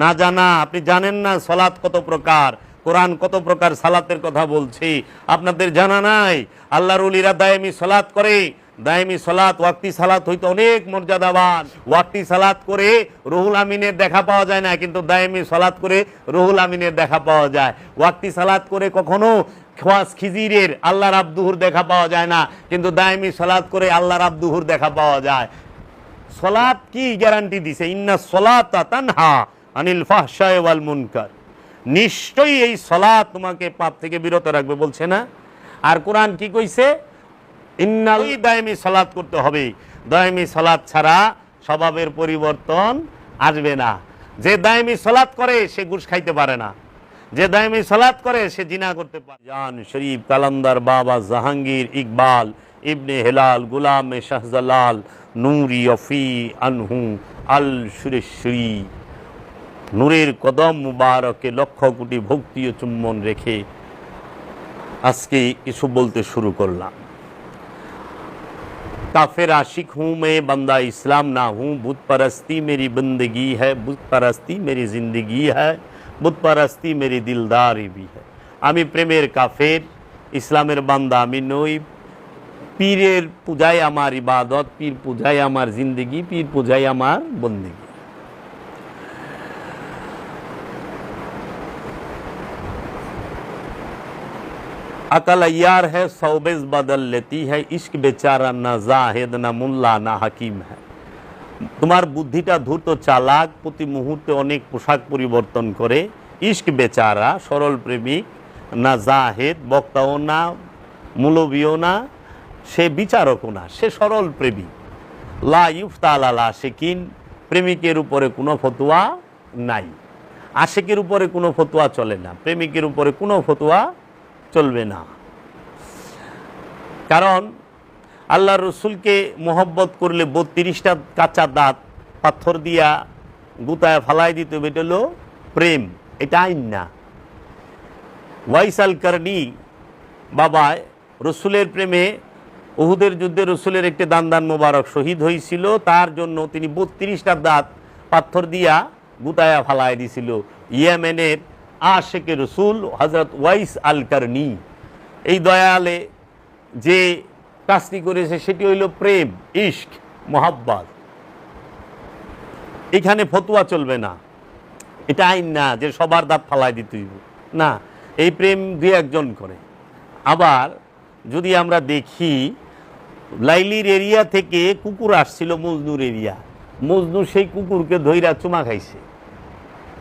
না জানা, আপনি জানেন না সালাত কত প্রকার, কোরআন কত প্রকার সালাতের কথা বলছি, আপনাদের জানা নাই। আল্লাহর ওলিরা দায়েমি সালাত করে। দায়েমি সালাত, ওয়াক্তি সালাত হইতো অনেক মর্যাদাবান। ওয়াক্তি সালাত করে রুহুল আমিনের দেখা পাওয়া যায় না, কিন্তু দায়েমি সালাত করে রুহুল আমিনের দেখা পাওয়া যায়। ওয়াক্তি সালাত করে কখনো খাস খিজিরের আল্লাহর আব্দুহুর দেখা পাওয়া যায় না, কিন্তু দায়েমি সালাত করে আল্লাহর আব্দুহুর দেখা পাওয়া যায়। সালাত কি গ্যারান্টি দিছে? ইন্না সালাতা তানহা আনিল ফাহশাই ওয়াল মুনকার। নিশ্চয়ই এই সালাত তোমাকে পাপ থেকে বিরত রাখবে, বলছে না? আর কোরআন কি কইছে? ইন্নাল দায়েমি সালাত করতে হবে। দায়েমি সালাত ছাড়া স্বভাবের পরিবর্তন আসবে না। যে দায়েমি সালাত করে সে ঘুষ খাইতে পারে না, যে দায়েমি সালাত করে সে জিনা করতে পারে। জান শরীফ কালান্দার বাবা জাহাঙ্গীর ইকবাল ইবনে হেলাল গুলাম শাহজালাল নূরি অফি আনহু আল সুরেশ্বরী নূরের কদম মুবারকে লক্ষ কোটি ভক্তি ও চুম্বন রেখে আজকে কিছু বলতে শুরু করলাম। काफिर आशिक हूँ मैं, बंदा इस्लाम ना हूँ, बुत परस्ती मेरी बंदगी है, बुत परस्ती मेरी जिंदगी है, बुत परस्ती मेरी दिलदारी भी है। आमी प्रेमेर काफिर, इस्लामेर बांदा आमी नई। पीरेर पूजाय आमार इबादत, पीर पूजाय आमार जिंदगी, पीर पूजाय आमार बंदगी। अकल अय्यार है सौबेज बदल लेती है, इश्क बेचारा ना जाहिद ना मुल्ला ना हकीम है। তোমার বুদ্ধিটা ধূর্ত চালাক, প্রতি মুহূর্তে অনেক পোশাক পরিবর্তন করে। ইশক বেচারা সরল প্রেমিক, না জাহেদ বক্তাও না, মৌলবীও না, সে বিচারকও না, সে সরল প্রেমিক। লা ইফতা আলা আশিকিন, প্রেমিকের উপরে কোনো ফতোয়া নাই। আশিকের উপরে কোনো ফতোয়া চলে না, প্রেমিকের উপরে কোনো ফতোয়া চলবে না। কারণ আল্লাহ রসুলকে মোহব্বত করলে 32টা কাঁচা দাঁত পাথর দিয়া গুতায় ফালাই দিতে হবে, এটা হলো প্রেম, এটা আইন না। ওয়াইসাল কারনি বাবা রসুলের প্রেমে উহুদের যুদ্ধে রসুলের একটি দান মোবারক শহীদ হয়েছিল, তার জন্য তিনি 32টা দাঁত পাথর দিয়া গুতায়া ফালাই দিছিল। ইয়েমেনের আশেকে রসুল হযরত ওয়াইস আল কারনি, এই দয়ালে যে কাজটি করেছে সেটি হইল প্রেম, ইশক, মোহাব্বত। এখানে ফতোয়া চলবে না, এটা আইন না যে সবার দাঁত ফালাই দিতে হইব না, এই প্রেম দুই একজন করে। আবার যদি আমরা দেখি লাইলির এরিয়া থেকে কুকুর আসছিল মজনুর এরিয়া, মজনু সেই কুকুরকে ধইরা চুমা খাইছে।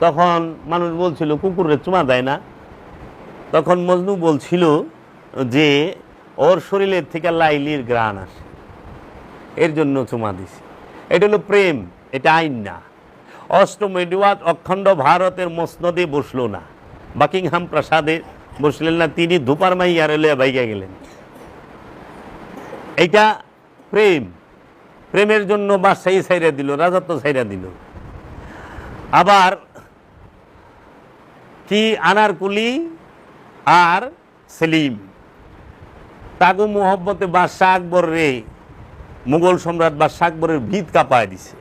তখন মানুষ বলছিল কুকুরে চুমা দেয় না, তখন মজনু বলছিল যে ওর শরীরের থেকে লাইলির ঘ্রাণ আসে, এর জন্য চুমা দিছে। এটা হলো প্রেম, এটা আইন না। অষ্টম এডওয়ার্ড অখণ্ড ভারতের মসনদে বসলো না, বাকিংহাম প্রাসাদে বসলেন না, তিনি ধুপার মাইয়ার লইয়া বাইকা গেলেন। এইটা প্রেম। প্রেমের জন্য বাদশাহী ছাইরা দিল, রাজত্ব ছাইরা দিল। আবার কি আনারকুলি আর সেলিম, তাগো মোহব্বতে বাদশাহ আকবর রে, মুঘল সম্রাট বাদশাহ আকবরের ভিত কাঁপায় দিছে।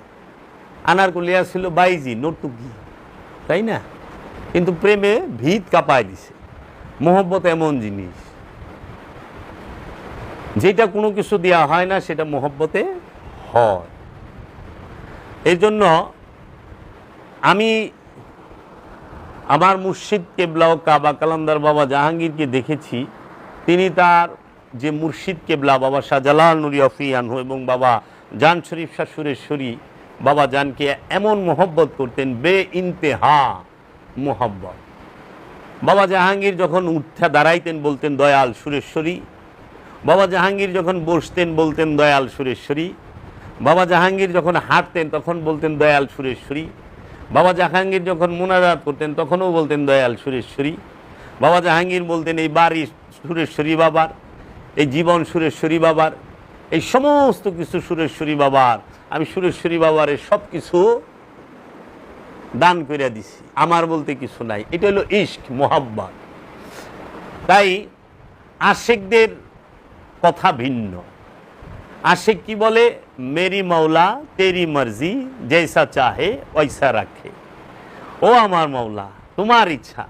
আনারকুলিয়া ছিল বাইজি নর্তুকি, তাই না? কিন্তু প্রেমে ভিত কাঁপায় দিছে। মোহব্বত এমন জিনিস যেটা কোনো কিছু দেওয়া হয় না, সেটা মোহব্বতে হয়। এই জন্য আমি আমার মুর্শিদ কেবলা ও কাবা কালান্দার বাবা জাহাঙ্গীরকে দেখেছি, তিনি তার যে মুর্শিদ কেবলা বাবা শাহজালাল নুরি অফি আনহু এবং বাবা জান শরীফ শাহ সুরেশ্বরী বাবা জানকে এমন মোহব্বত করতেন, বে ইন্তেহা মোহব্বত। বাবা জাহাঙ্গীর যখন উঠা দাঁড়াইতেন বলতেন দয়াল সুরেশ্বরী, বাবা জাহাঙ্গীর যখন বসতেন বলতেন দয়াল সুরেশ্বরী, বাবা জাহাঙ্গীর যখন হাঁটতেন তখন বলতেন দয়াল সুরেশ্বরী, বাবা জাহাঙ্গীর যখন মুনাজাত করতেন তখনও বলতেন দয়াল সুরেশ্বরী। বাবা জাহাঙ্গীর বলতেন এই বাড়ি সুরেশ্বরী বাবার, এই জীবন সুরেশ্বরী বাবার, এই সমস্ত কিছু সুরেশ্বরী বাবার, আমি সুরেশ্বরী বাবার সব কিছু দান করে দিছি, আমার বলতে কিছু নাই। এটা হলো ইশক, মোহাব্বত। তাই আশেকদের কথা ভিন্ন। আশেক কি বলে? মেরি মৌলা তেরি মর্জি, জৈসা চাহে ওইসা রাখে। ও আমার মাওলা, তোমার ইচ্ছা,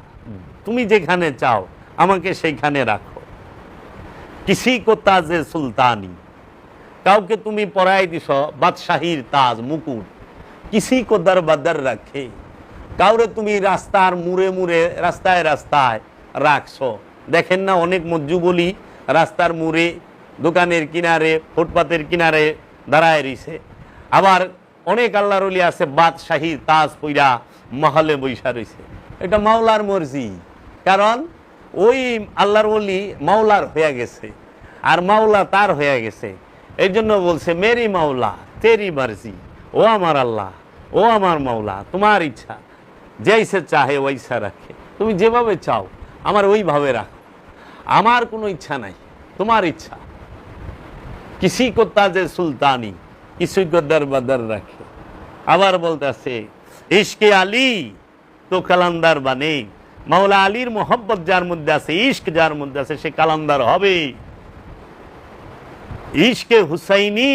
তুমি যেখানে চাও আমাকে সেইখানে রাখো। কিসি কো তাজে সুলতানি, কাউকে তুমি পরাই দিছ বাদশাহীর তাজ মুকুট। কিসি কো দরবাদর রাখে, কাউরে তুমি রাস্তার মুড়ে মুড়ে রাস্তায় রাস্তায় রাখছো। দেখেন না অনেক মজ্জুবলি রাস্তার মুড়ে, দোকানের কিনারে, ফুটপাতের কিনারে দাঁড়ায় রইছে। আবার অনেক আল্লাহর ওলি আছে বাদশাহীর তাজ পইরা মহলে বৈশা রইছে। এটা মাওলার মর্জি, কারণ ওই আল্লাহর ওলি মাওলার হয়ে গেছে আর মাওলা তার হয়ে গেছে। এই জন্য বলছে মেরি মাওলা তেরি মর্জি, ও আমার আল্লাহ, ও আমার মাওলা, তোমার ইচ্ছা, যেইসে চাহে ওইসা রাখে। তুমি যেভাবে চাও আমার ওইভাবে রাখো, আমার কোনো ইচ্ছা নাই, তোমার ইচ্ছা। কিসি কো তাজে সুলতানি, কিসি কো দরবাদর রাখে। আবার বলতেছে ইশকে আলী তো কালান্দার বানে, মাওলা আলীর মোহব্বত যার মধ্যে আছে, ইশক যার মধ্যে আছে, সে কালান্দার হবে। ইশকে হুসাইনি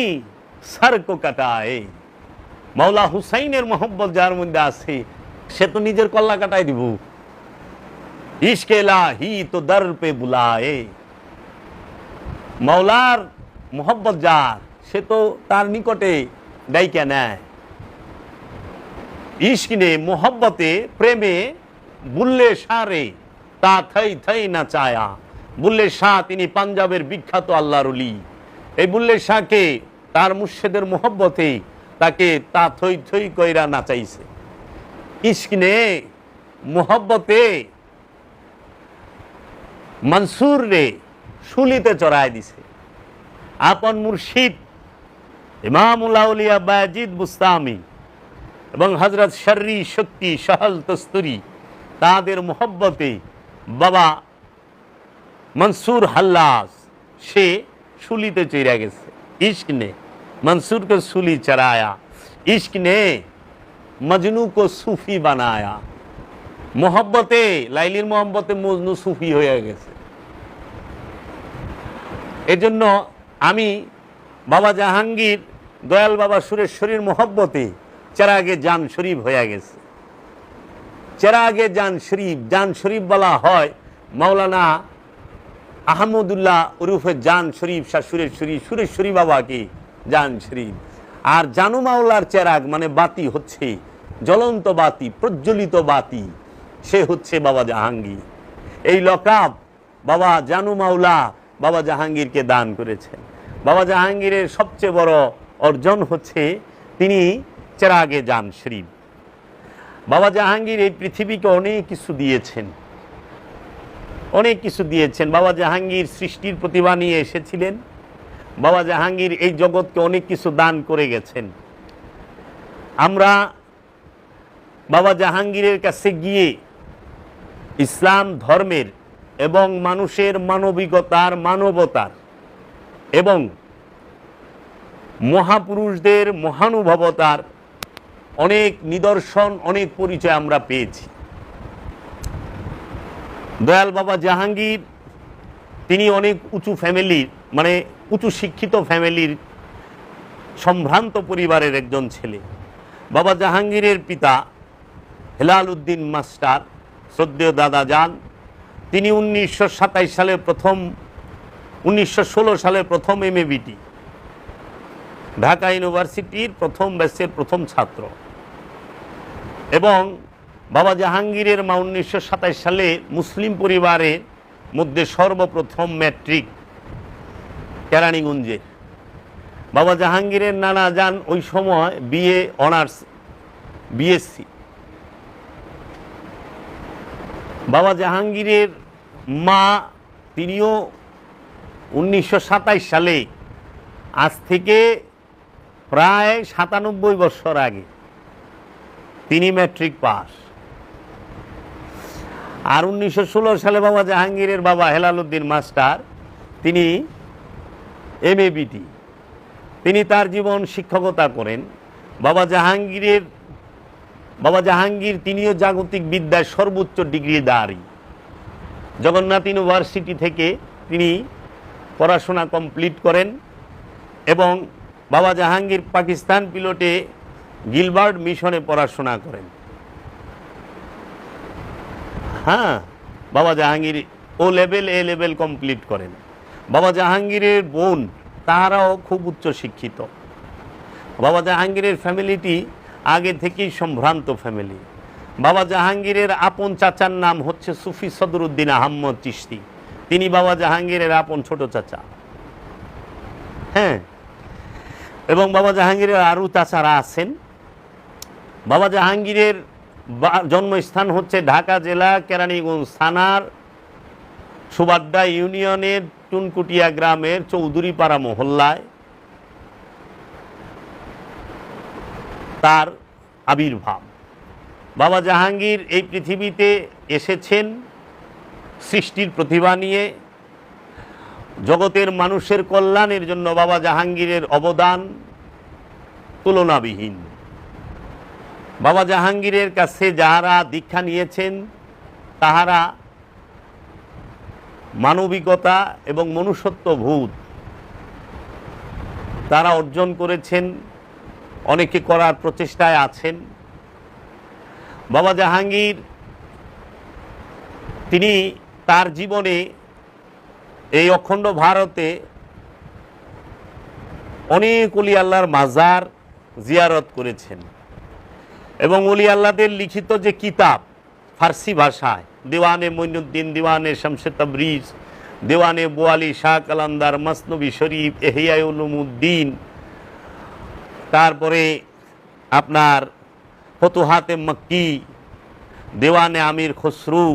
সর কো কাটায়, মাওলা হুসাইনের মোহব্বত যার মধ্যে আছে সে তো নিজের কল্লা কাটাই দিব। ইশকে ইলাহি তো দর পে বুলায়ে, মাওলার মোহব্বত যার সে তো তার নিকটে ডাইকা নেয়। ইশক নে মোহব্বতে প্রেমে বুল্লে শাহরে তা থই থই না চায়া। বুল্লে শাহ তিনি পাঞ্জাবের বিখ্যাত আল্লাহর ওলি। এই বুল্লে শাহকে তার মুর্শিদের মোহব্বতে তাকে তা থই থই কইরা নাচাইছে। ইশক নে মোহব্বতে মনসুর রে শুলিতে চড়ায় দিছে। আপন মুর্শিদ ইমামুল আউলিয়া বাজিদ বুস্তামি এবং হযরত শর্রি শক্তি সহল তস্তুরি তাদের মোহব্বতে বাবা মনসুর হাল্লাস সে শুলিতে চড়া গেছে। इश्क ने मंसूर को सूली चढ़ाया, इश्क ने मजनू को सूफी बनाया। मोहब्बते লাইলির মোহব্বতে মজনু সুফি হয়ে গেছে। এজন্য আমি বাবা জাহাঙ্গীর দয়াল বাবা সুরেশ্বরীর মোহব্বতে চেরাগে জান শরীফ হয়ে গেছে। চেরাগে জান শরীফ বলা হয় মাওলানা আহমদুল্লাহ উরুফে জান শরীফ শাহ সুরেশ্বরী বাবাকে জান শরীফ। আর জানু মাওলার চেরাগ মানে বাতি হচ্ছে জ্বলন্ত বাতি, প্রজ্বলিত বাতি, সে হচ্ছে বাবা জাহাঙ্গীর। এই লকাব বাবা জানু মাওলা বাবা জাহাঙ্গীরকে দান করেছেন। বাবা জাহাঙ্গীরের সবচেয়ে বড় অর্জন হচ্ছে তিনি চেরাগে জান শরীফ। বাবা জাহাঙ্গীর এই পৃথিবীকে অনেক কিছু দিয়েছেন, অনেক কিছু দিয়েছেন। বাবা জাহাঙ্গীর সৃষ্টির প্রতিভা নিয়ে এসেছিলেন। বাবা জাহাঙ্গীর এই জগৎকে অনেক কিছু দান করে গেছেন। আমরা বাবা জাহাঙ্গীরের কাছে গিয়ে ইসলাম ধর্মের এবং মানুষের মানবিকতার, মানবতার এবং মহাপুরুষদের মহানুভবতার অনেক নিদর্শন, অনেক পরিচয় আমরা পেয়েছি। দয়াল বাবা জাহাঙ্গীর তিনি অনেক উঁচু ফ্যামিলির, মানে উঁচু শিক্ষিত ফ্যামিলির সম্ভ্রান্ত পরিবারের একজন ছেলে। বাবা জাহাঙ্গীরের পিতা হেলাল উদ্দিন মাস্টার, শ্রদ্ধেয় দাদা যান, তিনি 1916 সালে প্রথম MABT ঢাকা ইউনিভার্সিটির প্রথম ব্যাচের প্রথম ছাত্র। এবং বাবা জাহাঙ্গীরের মা 1927 সালে মুসলিম পরিবারের মধ্যে সর্বপ্রথম ম্যাট্রিক কেরানীগঞ্জে। বাবা জাহাঙ্গীরের নানা যান ওই সময় BA অনার্স BSc। বাবা জাহাঙ্গীরের মা তিনিও 1927 সালে, আজ থেকে প্রায় 97 বছর আগে তিনি ম্যাট্রিক পাস। আর 1916 সালে বাবা জাহাঙ্গীরের বাবা হেলাল উদ্দিন মাস্টার, তিনি MABT, তিনি তার জীবন শিক্ষকতা করেন। বাবা জাহাঙ্গীর তিনিও জাগতিক বিদ্যায় সর্বোচ্চ ডিগ্রিধারী। জগন্নাথ ইউনিভার্সিটি থেকে তিনি পড়াশোনা কমপ্লিট করেন এবং বাবা জাহাঙ্গীর পাকিস্তান পিলটে গিলবার্ট মিশনে পড়াশোনা করেন। হ্যাঁ, বাবা জাহাঙ্গীর ও লেভেল এ লেভেল কমপ্লিট করেন। বাবা জাহাঙ্গীরের বোন তাহারাও খুব উচ্চ শিক্ষিত। বাবা জাহাঙ্গীরের ফ্যামিলিটি আগে থেকেই সম্ভ্রান্ত ফ্যামিলি। বাবা জাহাঙ্গীরের আপন চাচার নাম হচ্ছে সুফি সদরুদ্দিন আহমদ চিশতি, তিনি বাবা জাহাঙ্গীরের আপন ছোট চাচা। হ্যাঁ, এবং বাবা জাহাঙ্গীরের আরও চাচারা আছেন। বাবা জাহাঙ্গীরের জন্মস্থান হচ্ছে ঢাকা জেলা কেরানীগঞ্জ থানার সুবাড্ডা ইউনিয়নের টুনকুটিয়া গ্রামের চৌধুরীপাড়া মহল্লায় তার আবির্ভাব। বাবা জাহাঙ্গীর এই পৃথিবীতে এসেছেন সৃষ্টির প্রতিভা নিয়ে। জগতের মানুষের কল্যাণের জন্য বাবা জাহাঙ্গীরের অবদান তুলনাবিহীন। বাবা জাহাঙ্গীরের কাছে যাহারা দীক্ষা নিয়েছেন তাহারা মানবিকতা এবং মনুষ্যত্ববোধ তারা অর্জন করেছেন, অনেকে করার প্রচেষ্টায় আছেন। বাবা জাহাঙ্গীর তিনি তার জীবনে এই অখণ্ড ভারতে অনেক ওলি আল্লাহর মাজার জিয়ারত করেছেন এবং ওলি আল্লাহদের লিখিত যে কিতাব ফার্সি ভাষায়, দেওয়ানে মঈনুদ্দিন, দেওয়ানে শামসে তাবরিজ, দেওয়ানে বোয়ালি শাহ কালান্দার, মসনবী শরীফ, ইহয়া উলুমুদ্দিন, তারপরে আপনার ফতুহাতে মক্কি, দেওয়ানে আমির খসরু,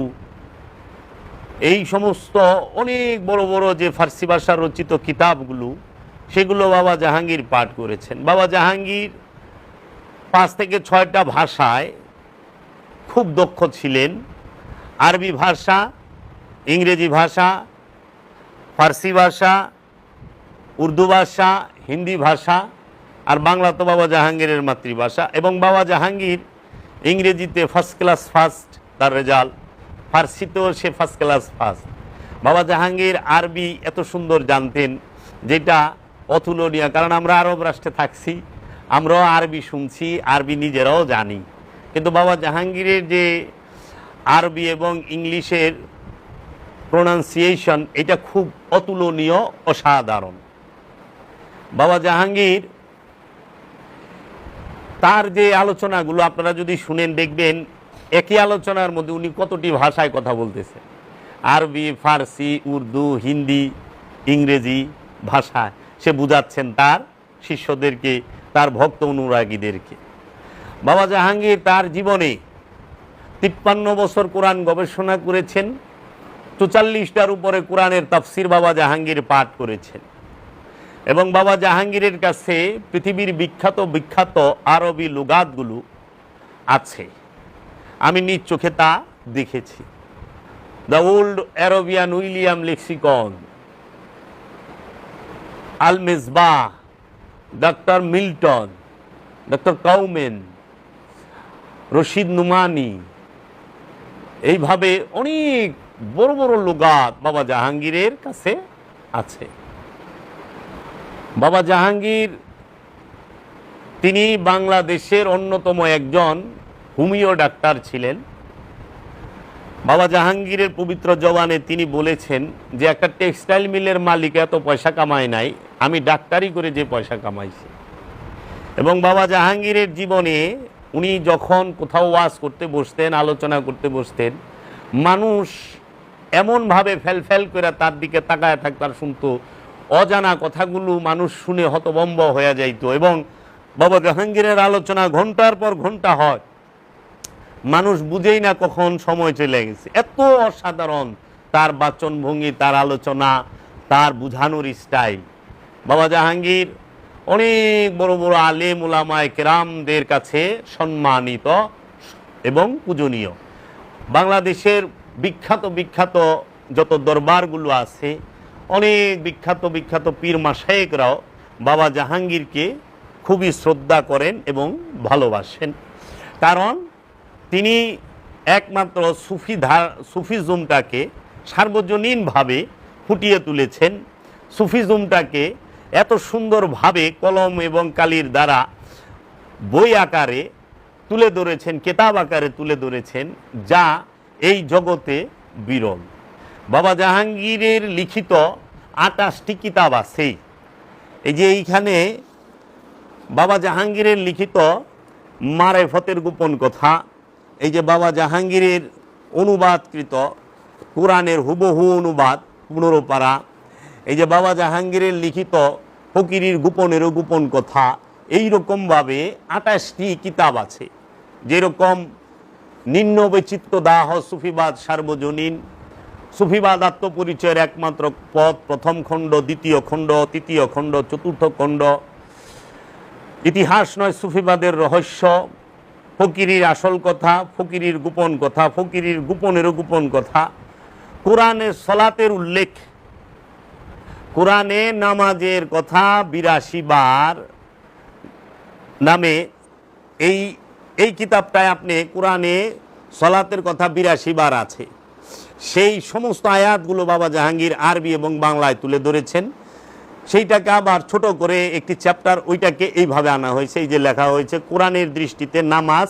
এই সমস্ত অনেক বড় বড় যে ফার্সি ভাষার রচিত কিতাবগুলো সেগুলো বাবা জাহাঙ্গীর পাঠ করেছেন। বাবা জাহাঙ্গীর 5 থেকে 6টা ভাষায় খুব দক্ষ ছিলেন। আরবি ভাষা, ইংরেজি ভাষা, ফার্সি ভাষা, উর্দু ভাষা, হিন্দি ভাষা, আর বাংলা তো বাবা জাহাঙ্গীরের মাতৃভাষা। এবং বাবা জাহাঙ্গীর ইংরেজিতে ফার্স্ট ক্লাস ফার্স্ট তার রেজাল্ট, ফার্সিতেও সে ফার্স্ট ক্লাস ফার্স্ট। বাবা জাহাঙ্গীর আরবি এত সুন্দর জানতেন যেটা অতুলনীয়, কারণ আমরা আরব রাষ্ট্রে থাকছি, আমরাও আরবি শুনছি, আরবি নিজেরাও জানি, কিন্তু বাবা জাহাঙ্গীরের যে আরবি এবং ইংলিশের প্রোনাউন্সিয়েশন এটা খুব অতুলনীয়, অসাধারণ। বাবা জাহাঙ্গীর তার যে আলোচনাগুলো আপনারা যদি শুনেন দেখবেন একই আলোচনার মধ্যে উনি কতটি ভাষায় কথা বলতেছে, আরবি, ফার্সি, উর্দু, হিন্দি, ইংরেজি ভাষায় সে বুঝাচ্ছেন তার শিষ্যদেরকে, তার ভক্ত অনুরাগীদেরকে। বাবা জাহাঙ্গীর তার জীবনে 53 বছর কোরআন গবেষণা করেছেন, 44টার উপরে কোরআনের তাফসির বাবা জাহাঙ্গীর পাঠ করেছেন। এবং বাবা জাহাঙ্গীরের কাছে পৃথিবীর বিখ্যাত বিখ্যাত আরবি লুগাতগুলো আছে, আমি নিজ চোখে তা দেখেছি। The old Arabian William lexicon, আল মেজবাহ, doctor Milton, doctor Cowan, Rashid Nomani, এইভাবে অনেক বড় বড় লুগাত বাবা জাহাঙ্গীরের কাছে আছে। বাবা জাহাঙ্গীর তিনি বাংলাদেশের অন্যতম একজন হোমিও ডাক্তার ছিলেন। বাবা জাহাঙ্গীরের পবিত্র জবানে তিনি বলেছেন যে একটা টেক্সটাইল মিলের মালিক এত পয়সা কামায় নাই, আমি ডাক্তারি করে যে পয়সা কামাইছি। এবং বাবা জাহাঙ্গীরের জীবনে উনি যখন কোথাও ওয়াজ করতে বসতেন, আলোচনা করতে বসতেন, মানুষ এমনভাবে ফেল করে তার দিকে তাকায় থাকতার, শুনতো, অজানা কথাগুলো মানুষ শুনে হতভম্ব হয়ে যাইত। এবং বাবা জাহাঙ্গীরের আলোচনা ঘন্টার পর ঘন্টা হয়, মানুষ বুঝেই না কখন সময় চলে গেছে। এত অসাধারণ তার বাচনভঙ্গি, তার আলোচনা, তার বুঝানোর স্টাইল। বাবা জাহাঙ্গীর অনেক বড় বড় আলেম উলামায়ে কেরামদের কাছে সম্মানিত এবং পূজনীয়। বাংলাদেশের বিখ্যাত বিখ্যাত যত দরবারগুলো আছে, অনেক বিখ্যাত বিখ্যাত পীর মাশায়েখরাও বাবা জাহাঙ্গীরকে খুবই শ্রদ্ধা করেন এবং ভালোবাসেন, কারণ তিনি একমাত্র সুফিজমটাকে সার্বজনীনভাবে ফুটিয়ে তুলেছেন। সুফিজমটাকে এত সুন্দরভাবে কলম এবং কালির দ্বারা বই আকারে তুলে ধরেছেন, কেতাব আকারে তুলে ধরেছেন, যা এই জগতে বিরল। বাবা জাহাঙ্গীরের লিখিত 28টি কিতাব আছে। এই যে এইখানে বাবা জাহাঙ্গীরের লিখিত মারেফতের গোপন কথা, এই যে বাবা জাহাঙ্গীরের অনুবাদকৃত কোরআনের হুবহু অনুবাদ 15 পারা, এই যে বাবা জাহাঙ্গীরের লিখিত ফকিরির গোপনেরও গোপন কথা, এই রকমভাবে 28টি কিতাব আছে। যেরকম নিম্ন বৈচিত্র্য দাহ সুফিবাদ সার্বজনীন, সুফিবাদ আত্মপরিচয়ের একমাত্র পথ, প্রথম খণ্ড, দ্বিতীয় খণ্ড, তৃতীয় খণ্ড, চতুর্থ খণ্ড, ইতিহাস নয় সুফিবাদের রহস্য, ফকিরির আসল কথা, ফকিরির গোপন কথা, ফকিরির গোপনেরও গোপন কথা, কোরআনের সলাতের উল্লেখ, কোরআনে নামাজের কথা 82 বার নামে এই কিতাবটায় আপনি কোরআনে সলাতের কথা 82 বার আছে। সেই সমস্ত আয়াতগুলো বাবা জাহাঙ্গীর আরবি এবং বাংলায় তুলে ধরেছেন। সেইটাকে আবার ছোট করে একটি চ্যাপ্টার, ওইটাকে এইভাবে আনা হয়েছে। এই যে লেখা হয়েছে কোরআনের দৃষ্টিতে নামাজ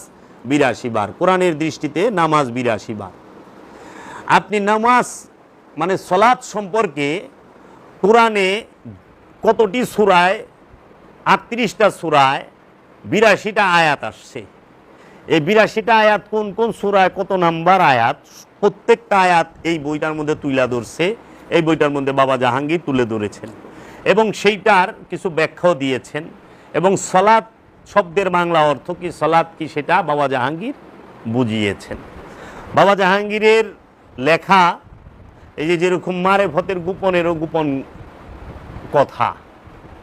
82 বার, কোরআনের দৃষ্টিতে নামাজ 82 বার। আপনি নামাজ মানে সলাত সম্পর্কে কোরআনে কতটি সূরায়, 38টা সূরায় 82টা আয়াত আসছে। এই 82টা আয়াত কোন কোন সূরায় কত নাম্বার আয়াত, প্রত্যেকটা আয়াত এই বইটার মধ্যে তুলে ধরছে। এই বইটার মধ্যে বাবা জাহাঙ্গীর তুলে ধরেছেন এবং সেইটার কিছু ব্যাখ্যাও দিয়েছেন। এবং সলাত শব্দের বাংলা অর্থ কি, সলাত কি, সেটা বাবা জাহাঙ্গীর বুঝিয়েছেন। বাবা জাহাঙ্গীরের লেখা এই যে যেরকম মারেফতের গোপনেরও গোপন কথা,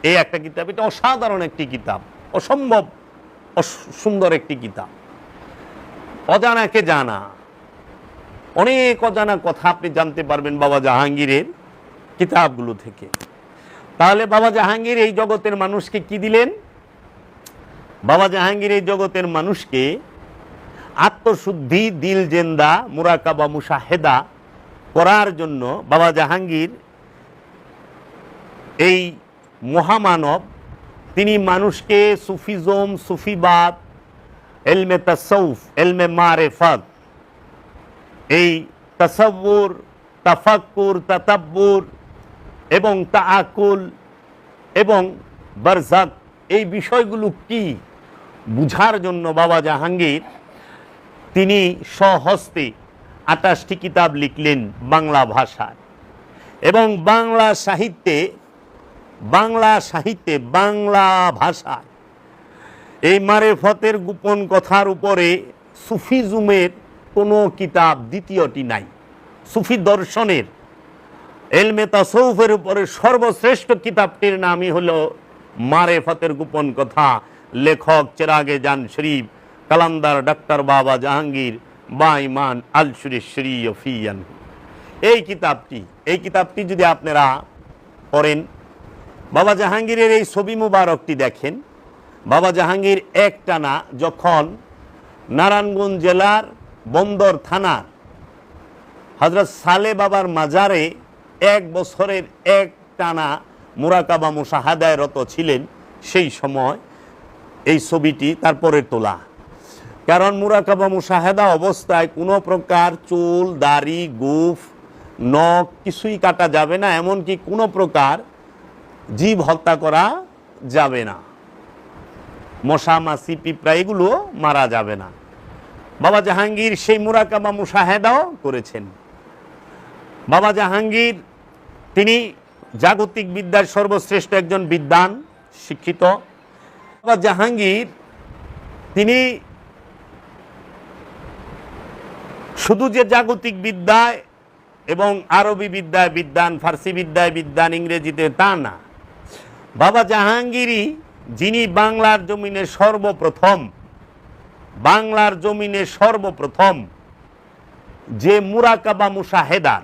এই একটা কিতাব, এটা অসাধারণ একটি কিতাব, অসম্ভব সুন্দর একটি কিতাব। অজানাকে জানা, অনেক অজানা কথা আপনি জানতে পারবেন বাবা জাহাঙ্গীরের কিতাবগুলো থেকে। তাহলে বাবা জাহাঙ্গীর এই জগতের মানুষকে কি দিলেন? বাবা জাহাঙ্গীর এই জগতের মানুষকে আত্মশুদ্ধি, দিল জেন্দা, মুরাকাবা, মুশাহেদা করার জন্য বাবা জাহাঙ্গীর এই মহামানব, তিনি মানুষকে সুফিজম, সুফিবাদ, এলমে তাসাউফ, এলমে মারেফত, এই তাসাব্বুর, তাফাক্কুর, তাতাব্বুর এবং তাআকুল এবং বারজাক, এই বিষয়গুলো কি বুঝার জন্য বাবা জাহাঙ্গীর তিনি স্বহস্তে 28টি কিতাব লিখলেন বাংলা ভাষায়। এবং বাংলা সাহিত্যে, বাংলা ভাষায় এই মারেফতের গোপন কথার উপরে সুফিজমের কোনো কিতাব দ্বিতীয়টি নাই। সুফি দর্শনের, এলমে তাসাউফের উপরে সর্বশ্রেষ্ঠ কিতাবটির নামই হলো মারেফতের গোপন কথা। লেখক চেরাগে জান শরীফ, কালান্দার ডাক্তার বাবা জাহাঙ্গীর বা ইমান আল শরীফিয়ান। এই কিতাবটি যদি আপনারা পড়েন, বাবা জাহাঙ্গীরের এই ছবি মুবারকটি দেখেন। বাবা জাহাঙ্গীর একটানা যখন নারায়ণগঞ্জ জেলার বন্দর থানার হযরত সালে বাবার মাজারে 1 বছরের একটানা মুরাকাবা মুশাহাদায় রত ছিলেন, সেই সময় এই ছবিটি তারপরে তোলা। কারণ মুরাকাবা মুশাহাদা অবস্থায় কোনো প্রকার চুল, দাড়ি, গোঁফ, নখ কিছুই কাটা যাবে না, এমনকি কোনো প্রকার জীব হত্যা করা যাবে না, মশা, মাছি, পিঁপড়া এগুলো মারা যাবে না। বাবা জাহাঙ্গীর সেই মুরাকাবা মুশাহাদাও করেছেন। বাবা জাহাঙ্গীর তিনি জাগতিক বিদ্যার সর্বশ্রেষ্ঠ একজন বিদ্বান, শিক্ষিত। বাবা জাহাঙ্গীর তিনি শুধু যে জাগতিক বিদ্যায় এবং আরবি বিদ্যায় বিদ্বান, ফার্সি বিদ্যায় বিদ্বান, ইংরেজিতে, তা না। বাবা জাহাঙ্গীরই যিনি বাংলার জমিনে সর্বপ্রথম যে মুরাকাবা মুশাহেদার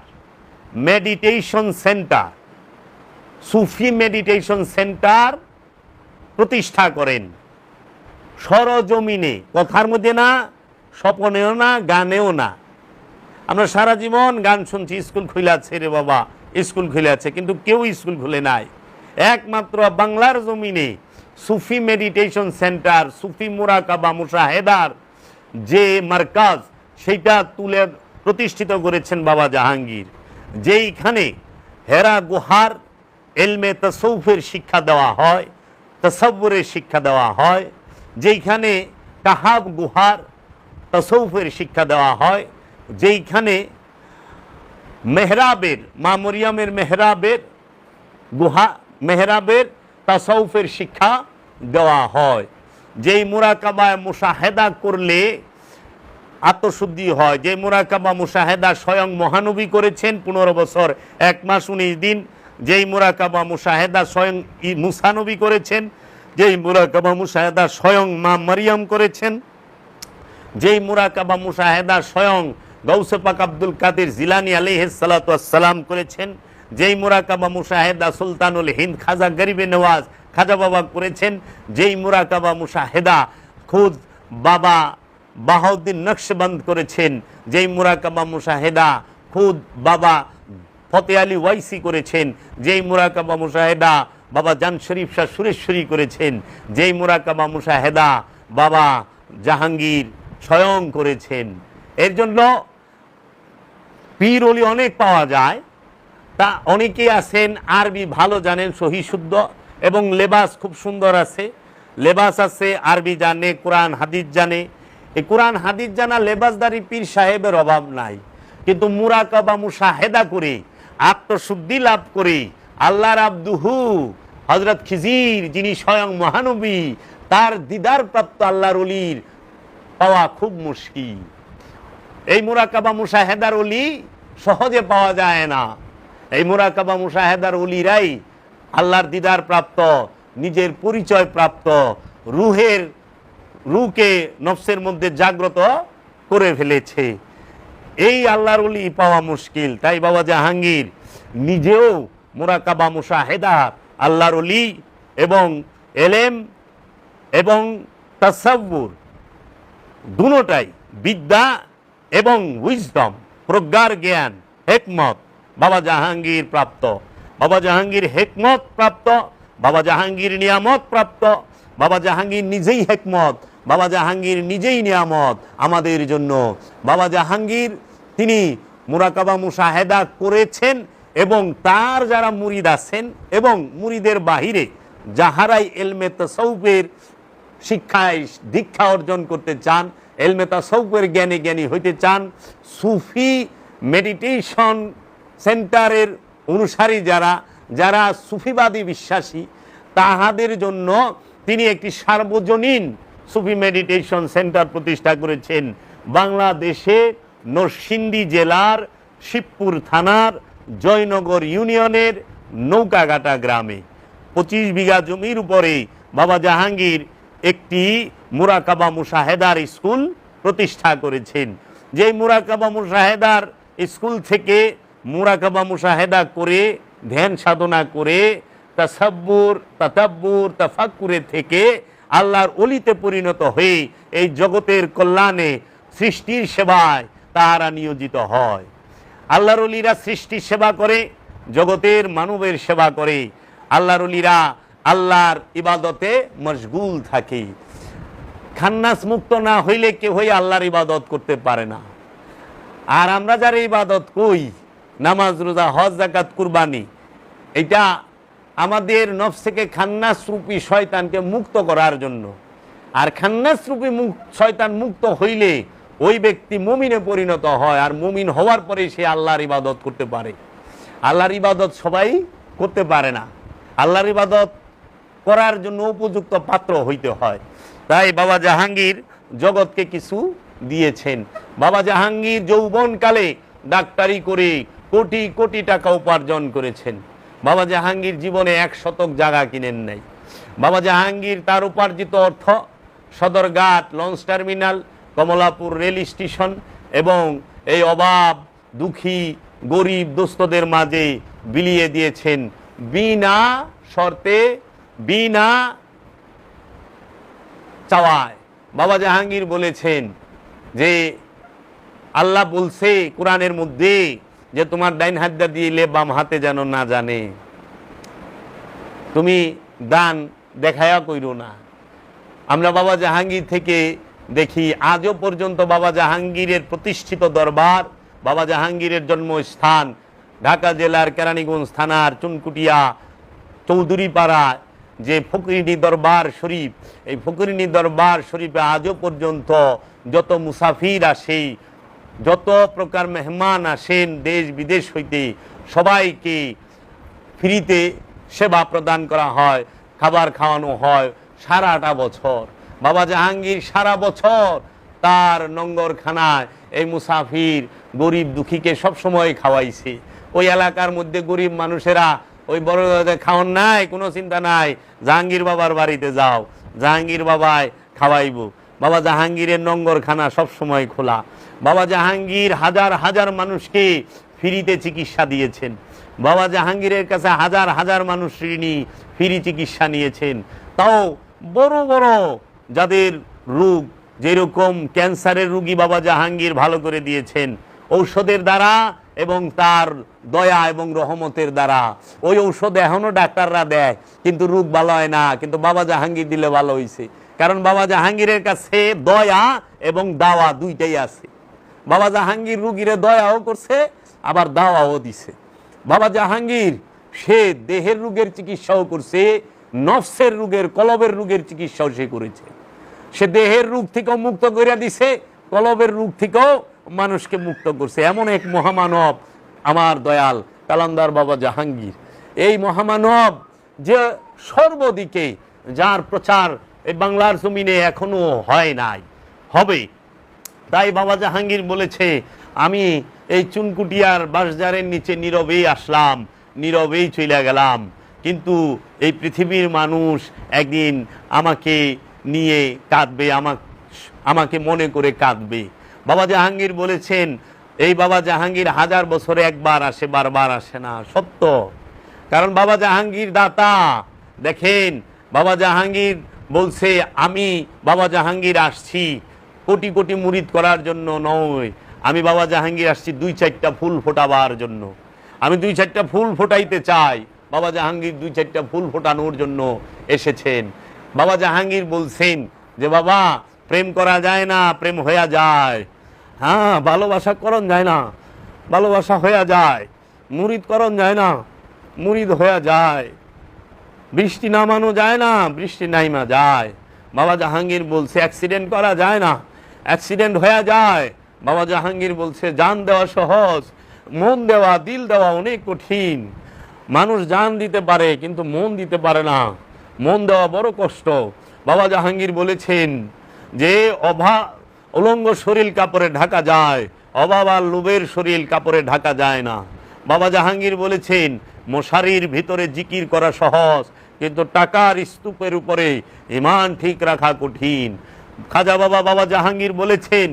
মেডিটেশন সেন্টার, সুফি মেডিটেশন সেন্টার প্রতিষ্ঠা করেন সরজমিনে, কথার মধ্যে না, স্বপনেও না, গানেও না। আমরা সারা জীবন গান শুনছি, স্কুল খুলে আছে রে বাবা, স্কুল খুলে আছে, কিন্তু কেউ স্কুল খুলে নাই। একমাত্র বাংলার জমিনে সুফি মেডিটেশন সেন্টার, সুফি মুরাকাবা মুশাহেদার যে মার্কাজ, সেইটা তুলে প্রতিষ্ঠিত করেছেন বাবা জাহাঙ্গীর, যেইখানে হেরা গুহার এলমে তাসাউফের শিক্ষা দেওয়া হয়, তাসাব্বুরের শিক্ষা দেওয়া হয়, যেইখানে কাহাব গুহার তাসাউফের শিক্ষা দেওয়া হয়, যেইখানে মেহরাবের মা মরিয়মের মেহরাবের গুহা মেহরাবের তাসাউফের শিক্ষা দেওয়া হয়, যেই মুরাকাবায় মুশাহেদা করলে আত্মশুদ্ধি হয়, যে মুরাকাবা মুশাহেদা স্বয়ং মহানবী করেছেন 15 বছর 1 মাস 19 দিন, যেই মুরাকাবা মুশাহেদা স্বয়ং মুসানবী করেছেন, যেই মুরাকাবা মুশাহেদা স্বয়ং মা মারিয়াম করেছেন, যেই মুরাকাবা মুশাহেদা স্বয়ং গৌসে পাক আব্দুল কাদের জিলানী আলাইহিস সালাতু ওয়াস সালাম করেছেন, যেই মুরাকাবা মুশাহেদা সুলতানুল হিন্দ খাজা গরিবে নওয়াজ খাজা বাবা করেছেন, যেই মুরাকাবা মুশাহেদা খুদ বাবা বাহাউদ্দিন নকশবন্দ করেছেন, যেই মুরাকাবা মুশাহেদা খুদ বাবা ফতে আলী ওয়াইসি করেছেন, যেই মুরাকাবা মুশাহেদা বাবা জান শরীফ শাহ সুরেশ্বরী করেছেন, যেই মুরাকাবা মুশাহেদা বাবা জাহাঙ্গীর স্বয়ং করেছেন। এর জন্য পীর ওলি অনেক পাওয়া যায়, তা অনেকেই আছেন আরবি ভালো জানেন সহি শুদ্ধ, এবং লেবাস খুব সুন্দর আছে, লেবাস আছে, আরবি জানে, কোরআন হাদিস জানে। এই কোরআন হাদিস জানা লেবাসদারি পীর সাহেবের অভাব নাই, কিন্তু মুরাকাবা মুশাহেদা করে আত্মশুদ্ধি লাভ করে আল্লাহর আব্দুহু হযরত খিজির যিনি স্বয়ং মহানবী তার দিদার প্রাপ্ত আল্লাহর ওলির পাওয়া খুব মুশকিল। এই মুরাকাবা মুশাহেদার ওলি সহজে পাওয়া যায় না। এই মুরাকাবা মুশাহেদার ওলিরাই আল্লাহর দিদার প্রাপ্ত, নিজের পরিচয় প্রাপ্ত, রুহকে নফসের মধ্যে জাগ্রত করে ফেলেছে। এই আল্লাহর ওলি পাওয়া মুশকিল। তাই বাবা জাহাঙ্গীর নিজেও মুরাকাবা মুশাহেদা আল্লাহর ওলি এবং এলেম এবং তাসাব্বুর দুটোটাই, বিদ্যা এবং উইজডম, প্রজ্ঞার জ্ঞান, হিকমত বাবা জাহাঙ্গীর প্রাপ্ত। বাবা জাহাঙ্গীর হিকমত প্রাপ্ত, বাবা জাহাঙ্গীর নিয়ামত প্রাপ্ত, বাবা জাহাঙ্গীর নিজেই হিকমত, বাবা জাহাঙ্গীর নিজেই নিয়ামত আমাদের জন্য। বাবা জাহাঙ্গীর তিনি মুরাকাবা মুশাহেদা করেছেন, এবং তার যারা মুরিদ আছেন এবং মুরিদের বাহিরে যাহারাই এলমে তাসাউফের শিক্ষায় দীক্ষা অর্জন করতে চান, এলমে তাসাউফের জ্ঞানী হইতে চান, সুফি মেডিটেশন সেন্টারের অনুসারী যারা সুফিবাদী বিশ্বাসী, তাহাদের জন্য তিনি একটি সার্বজনীন সুফি মেডিটেশন সেন্টার প্রতিষ্ঠা করেছেন বাংলাদেশে নরসিংদী জেলার শিবপুর থানার জয়নগর ইউনিয়নের নৌকাঘাটা গ্রামে 25 বিঘা জমির উপরে বাবা জাহাঙ্গীর একটি মুরাকাবা মুশাহেদার স্কুল প্রতিষ্ঠা করেছেন। যেই মুরাকাবা মুশাহেদার স্কুল থেকে মুরাকাবা মুশাহেদা করে ধ্যান সাধনা করে তাতাব্বুর তাফাক্কুরে থেকে আল্লাহর ওলিতে পরিণত হয়ে এই জগতের কল্যাণে সৃষ্টির সেবায় তারা নিয়োজিত হয়। আল্লাহর ওলিরা সৃষ্টির সেবা করে, জগতের মানবের সেবা করে। আল্লাহর ওলিরা আল্লাহর ইবাদতে মশগুল থাকে। খান্নাস মুক্ত না হইলে কেউ আল্লাহর ইবাদত করতে পারে না। আর আমরা যারা ইবাদত করি, নামাজ রোজা হজ যাকাত কুরবানি, এটা আমাদের নফস থেকে খান্নাস রূপী শয়তানকে মুক্ত করার জন্য। আর খান্নাস রূপী শয়তান মুক্ত হইলে ওই ব্যক্তি মুমিনে পরিণত হয়, আর মুমিন হওয়ার পরে সে আল্লাহর ইবাদত করতে পারে। আল্লাহর ইবাদত সবাই করতে পারে না, আল্লাহর ইবাদত করার জন্য উপযুক্ত পাত্র হইতে হয়। তাই বাবা জাহাঙ্গীর জগৎকে কিছু দিয়েছেন। বাবা জাহাঙ্গীর যৌবনকালে ডাক্তারি করে কোটি কোটি টাকা উপার্জন করেছেন। বাবা জাহাঙ্গীর জীবনে 1 শতক জায়গা কিনেন নাই। বাবা জাহাঙ্গীর তার উপার্জিত অর্থ Sadarghat launch terminal, Kamalapur rail station এবং এই অভাব দুঃখী গরিব দোস্তদের মাঝে বিলিয়ে দিয়েছেন বিনা শর্তে, বিনা চাওয়ায়। বাবা জাহাঙ্গীর বলেছেন যে আল্লাহ বলছে কোরআনের মধ্যে যে তোমার ডাইন হাতটা দিলে বাম হাতে যেন না জানে, তুমি দান দেখায়া কইরো না। আমরা বাবা জাহাঙ্গীর থেকে দেখি আজও পর্যন্ত বাবা জাহাঙ্গীরের প্রতিষ্ঠিত দরবার বাবা জাহাঙ্গীরের জন্মস্থান ঢাকা জেলার কেরানীগঞ্জ থানার চুনকুটিয়া চৌধুরীপাড়া যে ফকিরিনী দরবার শরীফ, এই ফকিরিনী দরবার শরীফে আজও পর্যন্ত যত মুসাফির আসে, যত প্রকার মেহমান আসেন দেশ বিদেশ হইতে, সবাইকে ফ্রিতে সেবা প্রদান করা হয়, খাবার খাওয়ানো হয় সারাটা বছর। বাবা জাহাঙ্গীর সারা বছর তার নঙ্গরখানায় এই মুসাফির গরিব দুঃখীকে সবসময় খাওয়াইছে। ওই এলাকার মধ্যে গরিব মানুষেরা ওই বড় খাওয়ান নাই, কোনো চিন্তা নাই, জাহাঙ্গীর বাবার বাড়িতে যাও, জাহাঙ্গীর বাবায় খাওয়াইব। বাবা জাহাঙ্গীরের নঙ্গরখানা সবসময় খোলা। বাবা জাহাঙ্গীর হাজার হাজার মানুষকে ফ্রিতে চিকিৎসা দিয়েছেন। বাবা জাহাঙ্গীরের কাছে হাজার হাজার মানুষ ঋণী ফ্রি চিকিৎসা নিয়েছেন। তাও বড় বড় যাদের রোগ, যেরকম ক্যান্সারের রোগী বাবা জাহাঙ্গীর ভালো করে দিয়েছেন ঔষধের দ্বারা এবং তার দয়া এবং রহমতের দ্বারা। ওই ঔষধ এখনও ডাক্তাররা দেয় কিন্তু রোগ ভালো হয় না, কিন্তু বাবা জাহাঙ্গীর দিলে ভালো হয়েছে। কারণ বাবা জাহাঙ্গীরের কাছে দয়া এবং দাওয়া দুইটাই আছে। বাবা জাহাঙ্গীর রুগীরে দয়াও করছে আবার দাওয়াও দিছে। বাবা জাহাঙ্গীর সে দেহের রোগের চিকিৎসাও করছে, নফসের রোগের, কলবের রোগের চিকিৎসাও সে করেছে। সে দেহের রোগ থেকেও মুক্ত করে দিছে, কলবের রোগ থেকেও মানুষকে মুক্ত করছে। এমন এক মহামানব আমার দয়াল কালান্দার বাবা জাহাঙ্গীর। এই মহামানব যে সর্বদিকে, যার প্রচার এই বাংলার জমিনে এখনো হয় নাই, হবে। তাই বাবা জাহাঙ্গীর বলেছে, আমি এই চুনকুটিয়ার বাঁশঝাড়ের নিচে নীরবেই আসলাম, নীরবেই চলে গেলাম, কিন্তু এই পৃথিবীর মানুষ একদিন আমাকে নিয়ে কাঁদবে, আমাকে মনে করে কাঁদবে। বাবা জাহাঙ্গীর বলেছেন, এই বাবা জাহাঙ্গীর হাজার বছরে একবার আসে, বারবার আসে না, সত্য। কারণ বাবা জাহাঙ্গীর দাতা। দেখেন বাবা জাহাঙ্গীর বলছে, আমি বাবা জাহাঙ্গীর আসছি কোটি কোটি মুরিদ করার জন্য নয়, আমি বাবা জাহাঙ্গীর আসছি দুই চারটা ফুল ফোটাবার জন্য। আমি দুই চারটা ফুল ফোটাইতে চাই। বাবা জাহাঙ্গীর দুই চারটা ফুল ফোটানোর জন্য এসেছেন। বাবা জাহাঙ্গীর বলছেন যে বাবা, প্রেম করা যায় না, প্রেম হয়ে যায়। হ্যাঁ, ভালোবাসা করণ যায় না, ভালোবাসা হয়ে যায়। মুরিদ করণ যায় না, মুরিদ হয়ে যায়। বৃষ্টি নামানো যায় না, বৃষ্টি নাইমা যায়। বাবা জাহাঙ্গীর বলছে অ্যাক্সিডেন্ট করা যায় না, অ্যাক্সিডেন্ট হয়ে যায়। বাবা জাহাঙ্গীর বলছে জান দেওয়া সহজ, মন দেওয়া, দিল দেওয়া অনেক কঠিন। মানুষ জান দিতে পারে কিন্তু মন দিতে পারে না, মন দেওয়া বড় কষ্ট। বাবা জাহাঙ্গীর বলেছেন যে উলঙ্গ শরীর কাপড়ে ঢাকা যায়, অভাব আর লোভের শরীর কাপড়ে ঢাকা যায় না। বাবা জাহাঙ্গীর বলেছেন মশারির ভিতরে জিকির করা সহজ, কিন্তু টাকার স্তূপের উপরে ঈমান ঠিক রাখা কঠিন। খাজা বাবা বাবা জাহাঙ্গীর বলেছেন,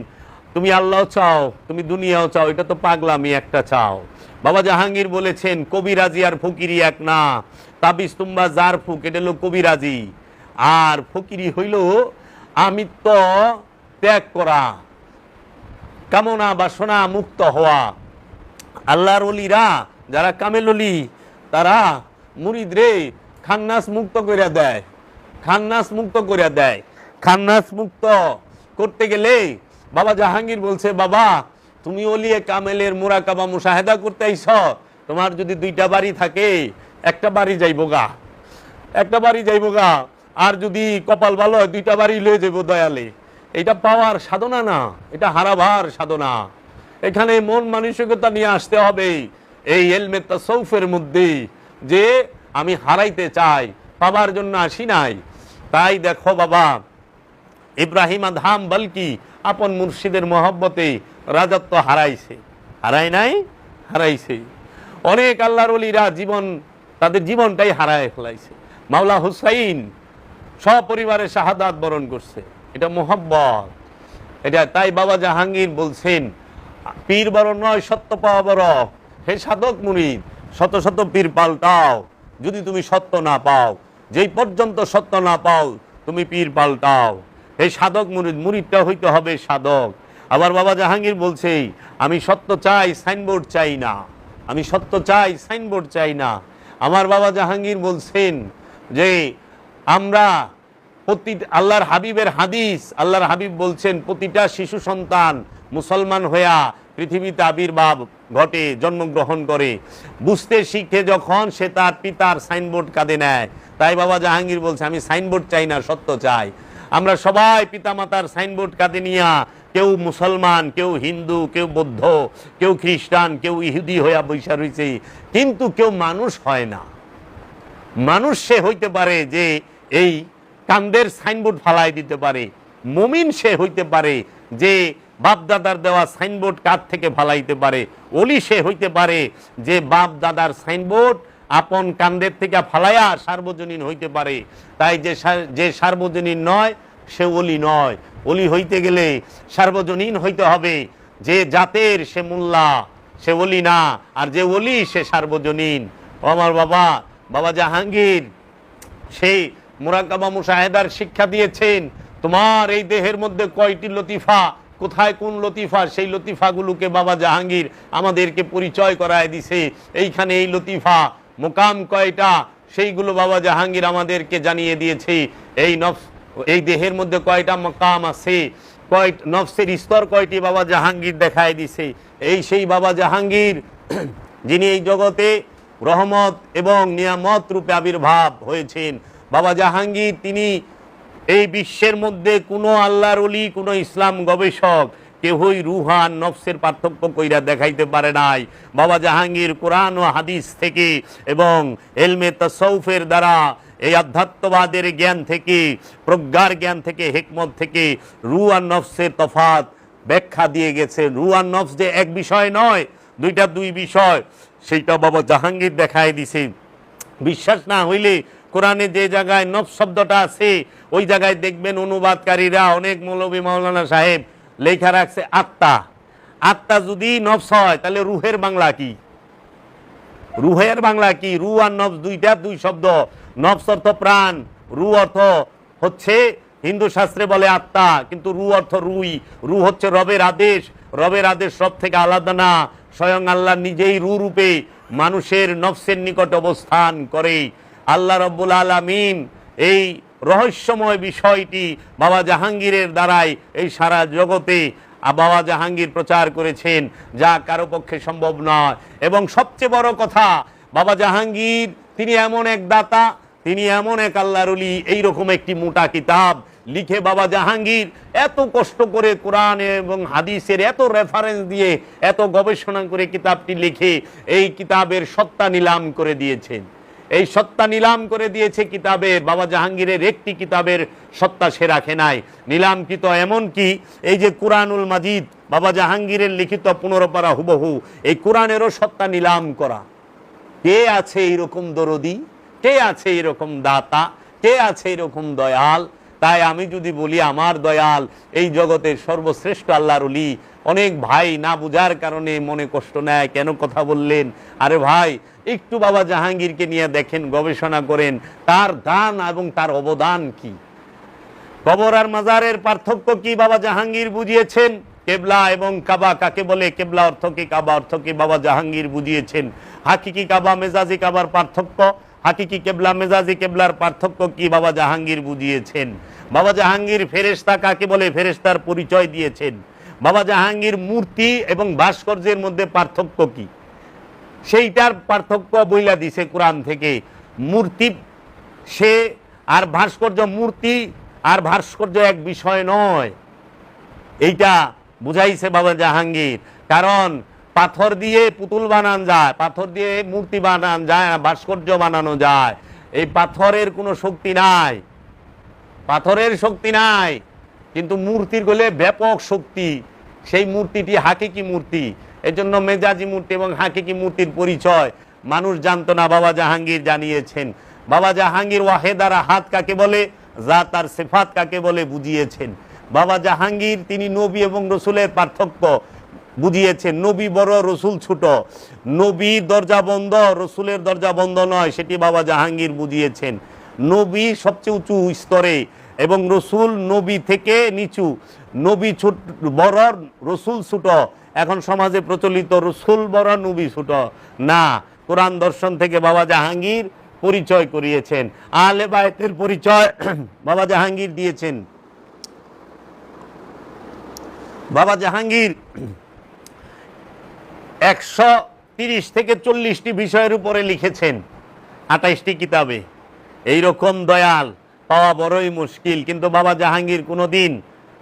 তুমি আল্লাহ চাও, তুমি দুনিয়াও চাও, এটা তো পাগলামি, একটা চাও। বাবা জাহাঙ্গীর বলেছেন কবিরাজি আর ফকিরি এক না, তাবিজ তুম্বা জার ফুক, এটা হলো কবিরাজি, আর ফকিরি হইল আমিত্ব ত্যাগ করা, কামনা বাসনা মুক্ত হওয়া। আল্লাহর ওলিরা যারা কামেল ওলি, তারা মুরিদ রে খান্নাস মুক্ত করে দেয়, খান্নাস মুক্ত করে দেয়। খান্নাস মুক্ত করতে গেলে বাবা জাহাঙ্গীর বলছে, বাবা তুমি ওলিয়ে কামেলের মুরাকাবা মুশাহেদা করতে আইছ, তোমার যদি দুইটা বাড়ি থাকে, একটা বাড়ি যাইবো গা, একটা বাড়ি যাইবো গা, আর যদি কপাল ভালো হয় দুইটা বাড়ি লয়ে যাবো দয়ালে। এটা পাওয়ার সাধনা না, এটা হারাবার সাধনা। এখানে মন মানসিকতা নিয়ে আসতে হবে এই ইলমে তাসাউফের মধ্যে, যে আমি হারাইতে চাই, পাবার জন্য আসি নাই। তাই দেখো বাবা ইব্রাহিম আদহাম বলকি আপন মুর্শিদের মহব্বতে রাজত্ব হারাইছে, হারাই নাই, হারাইছে। অনেক আল্লাহর ওলিরা জীবন, তাদের জীবনটাই হারায় ফেলাইছে। মাওলা হুসাইন সপরিবারে শাহাদাত বরণ করছে, এটা মোহব্বত, এটা। তাই বাবা জাহাঙ্গীর বলছেন, পীর বড় নয় সত্য পাওয়া বড়। হে সাধক মুরিদ, শত শত পীর পাল্টাও, যদি তুমি সত্য না পাও, যেই পর্যন্ত সত্য না পাও তুমি পীর পাল্টাও। হে সাধক মুরিদ, মুরিদটা হইতে হবে সাধক। আবার বাবা জাহাঙ্গীর বলছে, আমি সত্য চাই, সাইনবোর্ড চাই না, আমি সত্য চাই, সাইনবোর্ড চাই না। আমার বাবা জাহাঙ্গীর বলছেন যে আমরা আল্লাহর হাবিবের হাদিস, আল্লাহর হাবিব বলছেন প্রতিটা শিশু সন্তান মুসলমান হইয়া পৃথিবীতে আবির্ভাব ঘটে, জন্মগ্রহণ করে, বুঝতে শিখে যখন সে তার পিতার সাইনবোর্ড কাঁধে নেয়। তাই বাবা জাহাঙ্গীর বলছে, আমি সাইনবোর্ড চাই না, সত্য চাই। আমরা সবাই পিতামাতার সাইনবোর্ড কাঁধে নিয়ে, কেউ মুসলমান, কেউ হিন্দু, কেউ বৌদ্ধ, কেউ খ্রিস্টান, কেউ ইহুদি হইয়া বৈশা রয়েছে, কিন্তু কেউ মানুষ হয় না। মানুষ সে হইতে পারে যে এই কান্দের সাইনবোর্ড ফালাই দিতে পারে, মুমিন সে হইতে পারে যে বাপ দাদার দেওয়া সাইনবোর্ড কাঁধ থেকে ফালাইতে পারে, ওলি সে হইতে পারে যে বাপ দাদার সাইনবোর্ড আপন কান্দের থেকে ফালাইয়া সার্বজনীন হইতে পারে। তাই যে সার্বজনীন নয় সে ওলি নয়। ওলি হইতে গেলে সার্বজনীন হইতে হবে। যে জাতের সে মোল্লা, সে ওলি না, আর যে ওলি সে সার্বজনীন। আমার বাবা জাহাঙ্গীর সেই মুরাকাবা মুশাহেদার শিক্ষা দিয়েছেন। তোমার এই দেহের মধ্যে কয়টি লতিফা, কোথায় কোন লতিফা, সেই লতিফাগুলোকে বাবা জাহাঙ্গীর আমাদেরকে পরিচয় করায় দিছে। এইখানে এই লতিফা মোকাম কয়টা, সেইগুলো বাবা জাহাঙ্গীর আমাদেরকে জানিয়ে দিয়েছে। এই দেহের মধ্যে কয়টা মোকাম আছে, নফসের স্তর কয়টি বাবা জাহাঙ্গীর দেখায় দিছে। এই সেই বাবা জাহাঙ্গীর যিনি এই জগতে রহমত এবং নিয়ামত রূপে আবির্ভাব হয়েছেন। বাবা জাহাঙ্গীর তিনি এই বিশ্বের মধ্যে কোনো আল্লাহর ওলি, কোনো ইসলাম গবেষক কেহই রুহান নফসের পার্থক্য কইরা দেখাইতে পারে নাই। বাবা জাহাঙ্গীর কোরআন ও হাদিস থেকে এবং এলমে তাসাউফের দ্বারা, এই আধ্যাত্মবাদের জ্ঞান থেকে, প্রজ্ঞার জ্ঞান থেকে, হিকমত থেকে রুহ আর নফসের তফাৎ ব্যাখ্যা দিয়ে গেছে। রুহ আর নফস যে এক বিষয় নয়, দুই বিষয়, সেইটা বাবা জাহাঙ্গীর দেখায় দিছে। বিশ্বাস না হইলে কোরআনে যে জায়গায় নফস শব্দটা আছে ওই জায়গায় দেখবেন অনুবাদকারীরা, অনেক মৌলভী মাওলানা সাহেব লেখা রাখছে আত্মা। আত্মা যদি নফস হয় তাহলে রুহের বাংলা কি? রুহের বাংলা কি? রুহ আর নফস দুই শব্দ। নফস অর্থ প্রাণ, রু অর্থ হচ্ছে হিন্দু শাস্ত্রে বলে আত্মা, কিন্তু রু অর্থ রুই। রু হচ্ছে রবের আদেশ। রবের আদেশ সব থেকে আলাদা না, স্বয়ং আল্লাহ নিজেই রু রূপে মানুষের নফসের নিকট অবস্থান করে। আল্লাহ রব্বুল আলামিন এই রহস্যময় বিষয়টি বাবা জাহাঙ্গীরের দ্বারাই এই সারা জগতে বাবা জাহাঙ্গীর প্রচার করেছেন, যা কারো পক্ষে সম্ভব নয়। এবং সবচেয়ে বড় কথা, বাবা জাহাঙ্গীর তিনি এমন এক দাতা, তিনি এমন এক আল্লাহর ওলি। এইরকম একটি মোটা কিতাব লিখে বাবা জাহাঙ্গীর এত কষ্ট করে কোরআন এবং হাদিসের এত রেফারেন্স দিয়ে, এত গবেষণা করে কিতাবটি লিখে এই কিতাবের সত্তা নিলাম করে দিয়েছেন। এই সত্তা নিলাম করে দিয়েছে কিতাবের। বাবা জাহাঙ্গীরের একটি কিতাবের সত্তা সে রাখে নাই, নিলামকৃত। এমন কি এই যে কুরআনুল মাজিদ বাবা জাহাঙ্গীরের লিখিত 15 পারা হুবহু, এই কোরআনেরও সত্তা নিলাম করা। কে আছে এরকম দরদি? কে আছে এরকম দাতা? কে আছে এরকম দয়াল? তাই আমি যদি বলি আমার দয়াল এই জগতের সর্বশ্রেষ্ঠ আল্লাহর ওলি, অনেক ভাই না বুঝার কারণে মনে কষ্ট নেয়, কেন কথা বললেন? আরে ভাই, একটু বাবা জাহাঙ্গীরকে নিয়ে দেখেন, গবেষণা করেন, তার দান এবং তার অবদান কি। কবর আর মাজারের পার্থক্য কি বাবা জাহাঙ্গীর বুঝিয়েছেন। কেবলা এবং কাবা কাকে বলে, কেবলা অর্থ কি, কাবা অর্থ কি, বাবা জাহাঙ্গীর বুঝিয়েছেন। হাকিকি কাবা মেজাজি কাবার পার্থক্য, হাকিকি কেবলা মেজাজি কেবলার পার্থক্য কি বাবা জাহাঙ্গীর বুঝিয়েছেন। বাবা জাহাঙ্গীর ফেরেশতা কাকে বলে, ফেরেশতার পরিচয় দিয়েছেন। বাবা জাহাঙ্গীর মূর্তি এবং ভাস্কর্যের মধ্যে পার্থক্য কি, সেইটার পার্থক্য বইলা দিছে কোরআন থেকে। মূর্তি সে আর ভাস্কর্য, মূর্তি আর ভাস্কর্য এক বিষয় নয়, এইটা বুঝাইছে বাবা জাহাঙ্গীর। কারণ পাথর দিয়ে পুতুল বানানো যায়, পাথর দিয়ে মূর্তি বানানো যায়, ভাস্কর্য বানানো যায়। এই পাথরের কোনো শক্তি নাই, পাথরের শক্তি নাই, কিন্তু মূর্তির গলে ব্যাপক শক্তি। সেই মূর্তিটি হাকিকি মূর্তি। এজন্য মেজাজি মূর্তি এবং হাকিকি মূর্তির পরিচয় মানুষ জানতো না, বাবা জাহাঙ্গীর জানিয়েছেন। বাবা জাহাঙ্গীর ওয়াহেদার হাত কাকে বলে, জাত আর সিফাত কাকে বলে বুঝিয়েছেন। বাবা জাহাঙ্গীর তিনি নবী এবং রসুলের পার্থক্য বুঝিয়েছেন। নবী বড়, রসুল ছোট। নবী দরজা বন্ধ, রসুলের দরজা বন্ধ নয়, সেটি বাবা জাহাঙ্গীর বুঝিয়েছেন। নবী সবচেয়ে উঁচু স্তরে এবং রসুল নবী থেকে নিচু। নবী ছোট বড়, রসুল ছোট। এখন সমাজে প্রচলিত রসুল বড়, নবী ছোট না। কোরআন দর্শন থেকে বাবা জাহাঙ্গীর পরিচয় করিয়েছেন। আহলে বায়তের পরিচয় বাবা জাহাঙ্গীর দিয়েছেন। বাবা জাহাঙ্গীর 130 থেকে 40টি বিষয়ের উপরে লিখেছেন 28টি কিতাবে। এই রকম দয়াল পাওয়া বড়ই মুশকিল। কিন্তু বাবা জাহাঙ্গীর কোনোদিন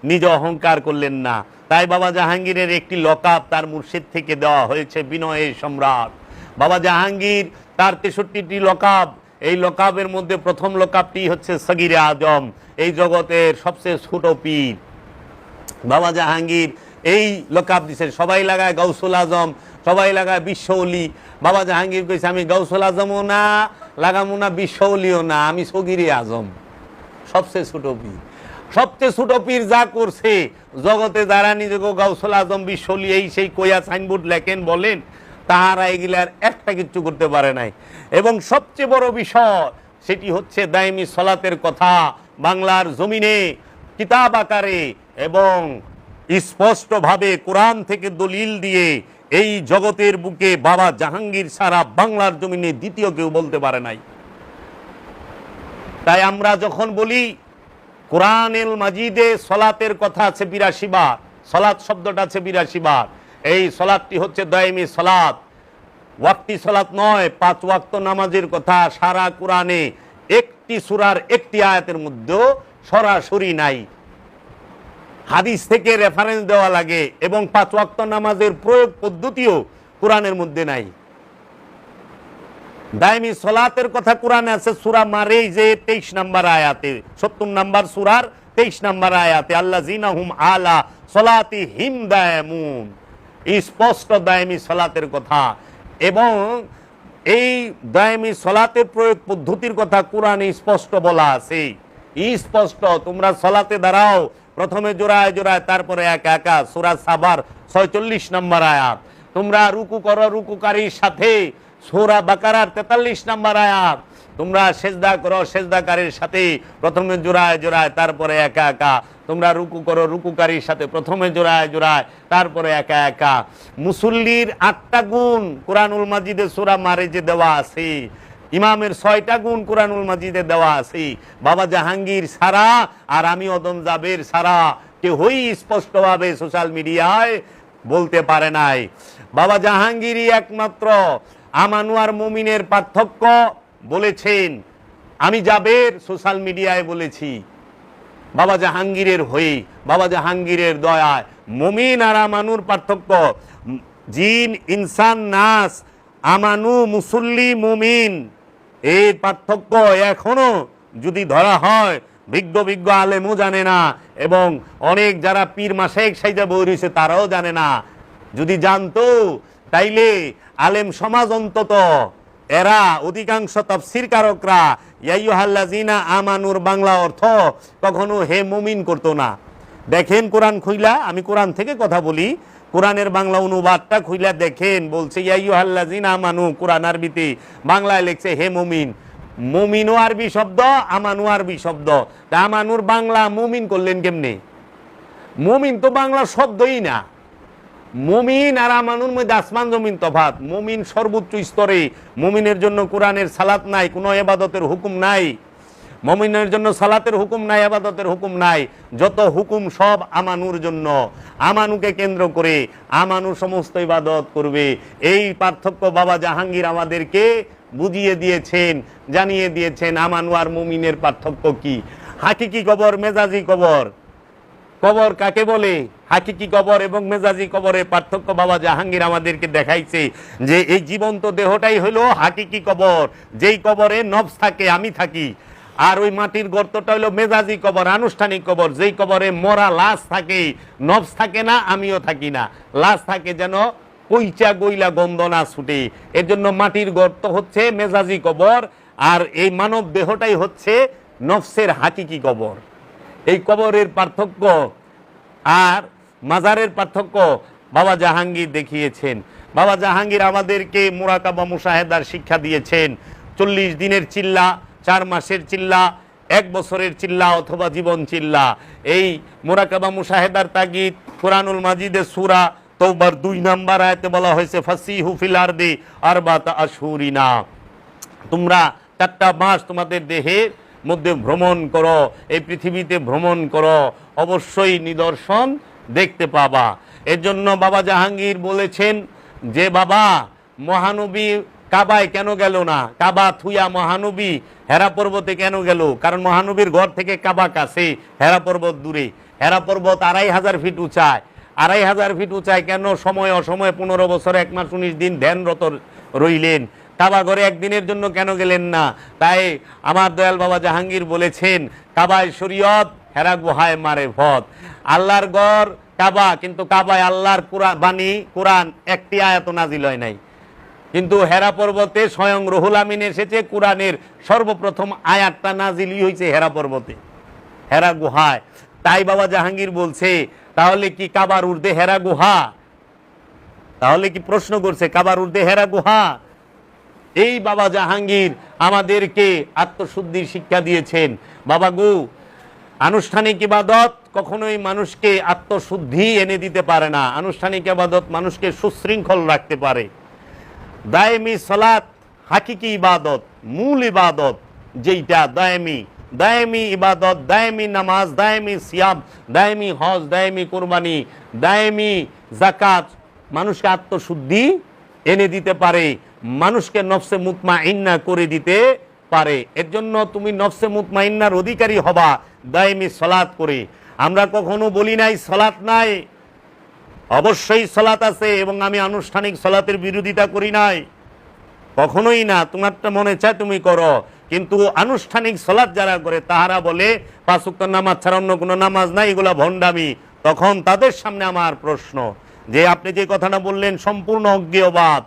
নিজ অহংকার করলেন না। তাই বাবা জাহাঙ্গীরের একটি লকাব তার মুর্শিদ থেকে দেওয়া হয়েছে বিনয়ের সম্রাট। বাবা জাহাঙ্গীর তার 63টি লকাব, এই লকাবের মধ্যে প্রথম লকাবটি হচ্ছে সগিরে আজম, এই জগতের সবচেয়ে ছোট পীর। বাবা জাহাঙ্গীর এই লকাব দিচ্ছেন। সবাই লাগায় গাউসুল আজম, সবাই লাগায় বিশ্বওলি। বাবা জাহাঙ্গীর কইছে আমি গাউসুল আজমও না, লাগামো না বিশ্বওলিও না, আমি সগিরে আজম, সবচেয়ে ছোট পীর। সবচেয়ে ছোট পীর যা করছে জগতে, যারা নিজেকে গাউসুল আজম বিশ্বওলি এই সেই কইয়া সাইনবোর্ড লেখেন বলেন, তাহারা এগুলার একটা কিচ্ছু করতে পারে নাই। এবং সবচেয়ে বড় বিষয় সেটি হচ্ছে দায়মি সলাতের কথা বাংলার জমিনে কিতাব আকারে এবং স্পষ্টভাবে কোরআন থেকে দলিল দিয়ে এই জগতের বুকে বাবা জাহাঙ্গীর সারা বাংলার জমিনে দ্বিতীয় কেউ বলতে পারে নাই। তাই আমরা যখন বলি কোরআনুল মাজিদে সলাতের কথা আছে 82 বার, সলাত শব্দটা আছে 82 বার, এই সলাতটি হচ্ছে দায়মি সলাত, ওয়াক্তি সলাত নয়। 5 ওয়াক্ত নামাজের কথা সারা কোরআনে একটি সূরার একটি আয়াতের মধ্যেও সরাসরি নাই, হাদিস থেকে রেফারেন্স দেওয়া লাগে। এবং 5 ওয়াক্ত নামাজের প্রয়োগ পদ্ধতিও কোরআনের মধ্যে নাই। দায়মি সলাতের কথা কোরআনে আছে সূরা মারিজে 23 নম্বর আয়াতে, 70 নম্বর সূরার 23 নম্বর আয়াতে, আল্লাযিনা হুম আলা সলাতিহিম দায়মুন, স্পষ্ট দায়মি সলাতের কথা। এবং এই দায়মি সলাতের প্রয়োগ পদ্ধতির কথা কোরআনে স্পষ্ট বলা আছে, স্পষ্ট। তোমরা সলাতে দাঁড়াও, প্রথমে জোড়ায় জোড়ায়, তারপরে একা একা, সূরা সাবার 46 নম্বর আয়াত। তোমরা রুকু করো রুকুকারীর সাথে, সূরা বাকারার 43 নম্বর আয়াত। তোমরা সেজদা করো সেজদাকারীর সাথে, প্রথমে জোড়ায় জোড়ায়, তারপরে একা একা। তোমরা রুকু করো রুকুকারীর সাথে, প্রথমে জোড়ায় জোড়ায়, তারপরে একা একা। মুসল্লির 8টা গুণ কোরআনুল মাজিদে সূরা মারিজে দেওয়া আছে, ইমামের 6টা গুণ কোরআনুল মাজিদে দেওয়া আছে। বাবা জাহাঙ্গীর সারা আর আমি অদম জাবের সারা কেউই স্পষ্টভাবে সোশ্যাল মিডিয়ায় বলতে পারে নাই। বাবা জাহাঙ্গীরই একমাত্র আমানু আর মুমিনের পার্থক্য বলেছেন। আমি জাবের সোশ্যাল মিডিয়ায় বলেছি বাবা জাহাঙ্গীরের হয়ে, বাবা জাহাঙ্গীরের দয়ায়। মুমিন আর আমানুর পার্থক্য, জিন ইনসান নাস, আমানু মুসল্লি মুমিন, এই পার্থক্য এখনো যদি ধরা হয় বিজ্ঞ বিজ্ঞ আলেমও জানে না, এবং অনেক যারা পীর মাশায়েখ সাইজা বই রয়েছে তারাও জানে না। যদি জানতো তাইলে আলেম সমাজ অন্তত এরা অধিকাংশ তাফসীর কারকরা ইয়া আইয়ুহাল্লাযিনা আমানুর বাংলা অর্থ কখনো হে মুমিন করতো না। দেখেন কোরআন খুইলা, আমি কোরআন থেকে কথা বলি, কোরআনের বাংলা অনুবাদটা খুইলা দেখেন, বলছে ইয়া আইয়ুহাল্লাযিনা আমানু, কোরআন আরবিতে, বাংলায় লিখছে হে মুমিন। মুমিনও আরবি শব্দ, আমানু আরবি শব্দ। তা আমানুর বাংলা মুমিন করলেন কেমনে? মুমিন তো বাংলা শব্দই না। মুমিন আর আমানুর মধ্যে আসমান জমিন তফাৎ। মুমিন সর্বোচ্চ স্তরে, মুমিনের জন্য কোরআনের সালাত নাই, কোনো ইবাদতের হুকুম নাই। মুমিনের জন্য সালাতের হুকুম নাই, ইবাদতের হুকুম নাই। যত হুকুম সব আমানুর জন্য। আমানুকে কেন্দ্র করে আমানু সমস্ত ইবাদত করবে। এই পার্থক্য বাবা জাহাঙ্গীর আমাদেরকে বুঝিয়ে দিয়েছেন, জানিয়ে দিয়েছেন। আমানু আর মুমিনের পার্থক্য কি? হাকিকি কবর, মেজাজি কবর। কবর কাকে বলে? হাকিকি কবর এবং মেজাজি কবরের পার্থক্য বাবা জাহাঙ্গীর আমাদেরকে দেখাইছে যে এই জীবন্ত দেহটাই হলো হাকিকি কবর, যেই কবরে নফস থাকে, আমি থাকি। আর ওই মাটির গর্তটা হলো মেজাজি কবর, আনুষ্ঠানিক কবর, যেই কবরে মরা লাশ থাকে, নফস থাকে না, আমিও থাকি না। লাশ থাকে যেন কইচা গইলা গন্ধ না ছুটে, এর জন্য মাটির গর্ত হচ্ছে মেজাজি কবর, আর এই মানব দেহটাই হচ্ছে নফসের হাকিকি কবর। এই কবরের পার্থক্য আর মাজারের পার্থক্য বাবা জাহাঙ্গীর দেখিয়েছেন। বাবা জাহাঙ্গীর আমাদেরকে মুরাকাবা মুশাহেদার শিক্ষা দিয়েছেন। 40 দিনের চিল্লা, 4 মাসের চিল্লা, 1 বছরের চিল্লা অথবা জীবন চিল্লা। এই মুরাকাবা মুশাহেদার তাগিদ কোরআনুল মাজিদে সূরা তওবার 2 নম্বর আয়াতে বলা হয়েছে ফাসিহু ফিল আরদি আরবাতা আশহুরিনা, তোমরা 4টা মাস তোমাদের দেহের মধ্যে ভ্রমণ করো, এই পৃথিবীতে ভ্রমণ করো, অবশ্যই নিদর্শন দেখতে পাবা। এর জন্য বাবা জাহাঙ্গীর বলেছেন যে বাবা মহানবী কাবায় কেন গেল না, কাবা থুয়া মহানবী হেরা পর্বতে কেন গেল? কারণ মহানবীর ঘর থেকে কাবা কাছে, হেরা পর্বত দূরে। হেরা পর্বত 2500 ফিট উঁচায়। 2500 ফিট উঁচায় কেন সময় অসময়ে 15 বছর 1 মাস 19 দিন ধ্যানরত রইলেন? কাবা ঘরে একদিনের জন্য কেন গেলেন না? তাই আমার দয়াল বাবা জাহাঙ্গীর বলেছেন, কাবায় শরীয়ত, হেরা গুহায় মারে ফত। আল্লাহর ঘর কাবা, কিন্তু কাবায় আল্লাহর বাণী কোরআন একটি আয়াত নাজিল হয় নাই। কিন্তু হেরা পর্বতে স্বয়ং রুহুল আমিন এসেছে, কোরআনের সর্বপ্রথম আয়াতটা নাজিলই হয়েছে হেরা পর্বতে, হেরা গুহায়। তাই বাবা জাহাঙ্গীর বলছে, তাহলে কি কাবার ঊর্ধ্বে হেরা গুহা? তাহলে কি প্রশ্ন করছে কাবার ঊর্ধ্বে হেরা গুহা? এই বাবা জাহাঙ্গীর আমাদেরকে আত্মশুদ্ধির শিক্ষা দিয়েছেন। বাবা গো, আনুষ্ঠানিক ইবাদত কখনোই মানুষকে আত্মশুদ্ধি এনে দিতে পারে না। আনুষ্ঠানিক ইবাদত মানুষকে সুশৃঙ্খল রাখতে পারে। দায়েমি সালাত হাকিকি ইবাদত, মূল ইবাদত যেইটা দায়েমি ইবাদত, দায়েমি নামাজ, দায়েমি সিয়াম, দায়েমি হজ, দায়েমি কুরবানি, দায়েমি যাকাত মানুষকে আত্মশুদ্ধি এনে দিতে পারে, মানুষকে নফসে মুতমাইন্না করে দিতে পারে। এর জন্য তুমি নফসে মুতমাইন্নার অধিকারী হবা দায়েমি সালাত করে। আমরা কখনো বলি নাই সালাত নাই, অবশ্যই সালাত আছে, এবং আমি আনুষ্ঠানিক সালাতের বিরোধিতা করি নাই, কখনোই না। তোমারটা মনে চায় তুমি করো, কিন্তু আনুষ্ঠানিক সালাত যারা করে তাহারা বলে 5 ওয়াক্ত নামাজ ছাড়া অন্য কোনো নামাজ নাই, এগুলা ভণ্ডামি। তখন তাদের সামনে আমার প্রশ্ন, যে আপনি যে কথাটা বললেন সম্পূর্ণ অজ্ঞেয়বাদ,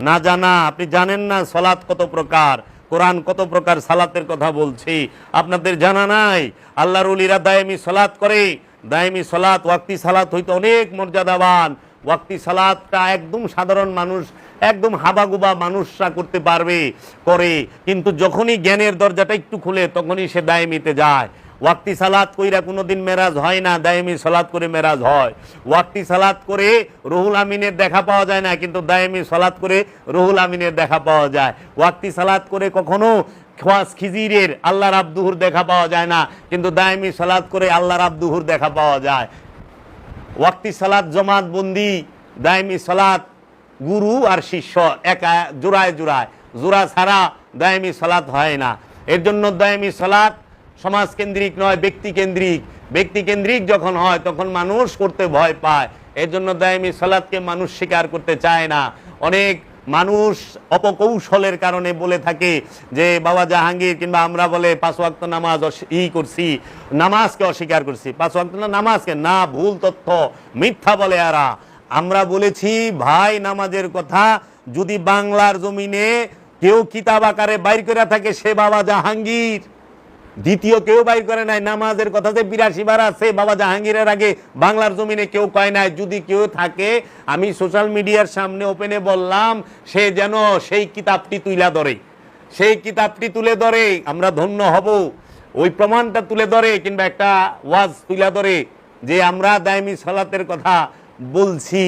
না জানা, আপনি জানেন না সালাত কত প্রকার, কোরআন কত প্রকার সালাতের কথা বলছি, আপনাদের জানা নাই? আল্লাহর ওলিরা দায়েমি সালাত করে। দায়েমি সালাত, ওয়াক্তি সালাত হইতে অনেক মর্যাদাবান। ওয়াক্তি সালাতটা একদম সাধারণ মানুষ, একদম হাবাগুবা মানুষরা করতে পারবে, করে, কিন্তু যখনই জ্ঞানের দরজাটা একটু খুলে তখনই সে দায়েমিতে যায়। ওয়াক্তি সালাত কইরা কোনোদিন মেরাজ হয় না, দায়েমি সালাত করে মেরাজ হয়। ওয়াক্তি সালাত করে রুহুল আমিনের দেখা পাওয়া যায় না, কিন্তু দায়েমি সালাত করে রুহুল আমিনের দেখা পাওয়া যায়। ওয়াক্তি সালাত করে কখনো খাস খিজিরের আল্লাহর আব্দুহুর দেখা পাওয়া যায় না, কিন্তু দায়েমি সালাত করে আল্লাহর আব্দুহুর দেখা পাওয়া যায়। ওয়াক্তি সালাত জমাত বন্দি, দায়েমি সালাত গুরু আর শিষ্য একা জোড়ায় জোড়ায়, জোড়া ছাড়া দায়েমি সালাত হয় না। এর জন্য দায়েমি সালাত সমাজ কেন্দ্রিক নয়, ব্যক্তি কেন্দ্রিক। ব্যক্তি কেন্দ্রিক যখন হয় তখন মানুষ করতে ভয় পায়। এর জন্য দায়েমি সালাতকে মানুষ স্বীকার করতে চায় না। অনেক মানুষ অপকৌশলের কারণে বলে থাকে যে বাবা জাহাঙ্গীর কিংবা আমরা বলে 5 ওয়াক্ত নামাজ করছি, নামাজকে অস্বীকার করছি। 5 ওয়াক্ত নামাজকে না, ভুল তথ্য, মিথ্যা বলে এরা। আমরা বলেছি ভাই, নামাজের কথা যদি বাংলার জমিনে কেউ কিতাব আকারে বাইর করে থাকে সে বাবা জাহাঙ্গীর, দ্বিতীয় কেউ বাইর করে নাই। নামাজের কথা যে 82 বার আছে বাবা জাহাঙ্গীরের আগে বাংলার জমিনে কেউ কয় নাই। যদি কেউ থাকে, আমি সোশ্যাল মিডিয়ার সামনে ওপেনে বললাম, সে যেন সেই কিতাবটি তুলে ধরে, সেই কিতাবটি তুলে ধরে, আমরা ধন্য হব। ওই প্রমাণটা তুলে ধরে, কিংবা একটা ওয়াজ তুলে ধরে যে আমরা দায়েমি সালাতের কথা বলছি।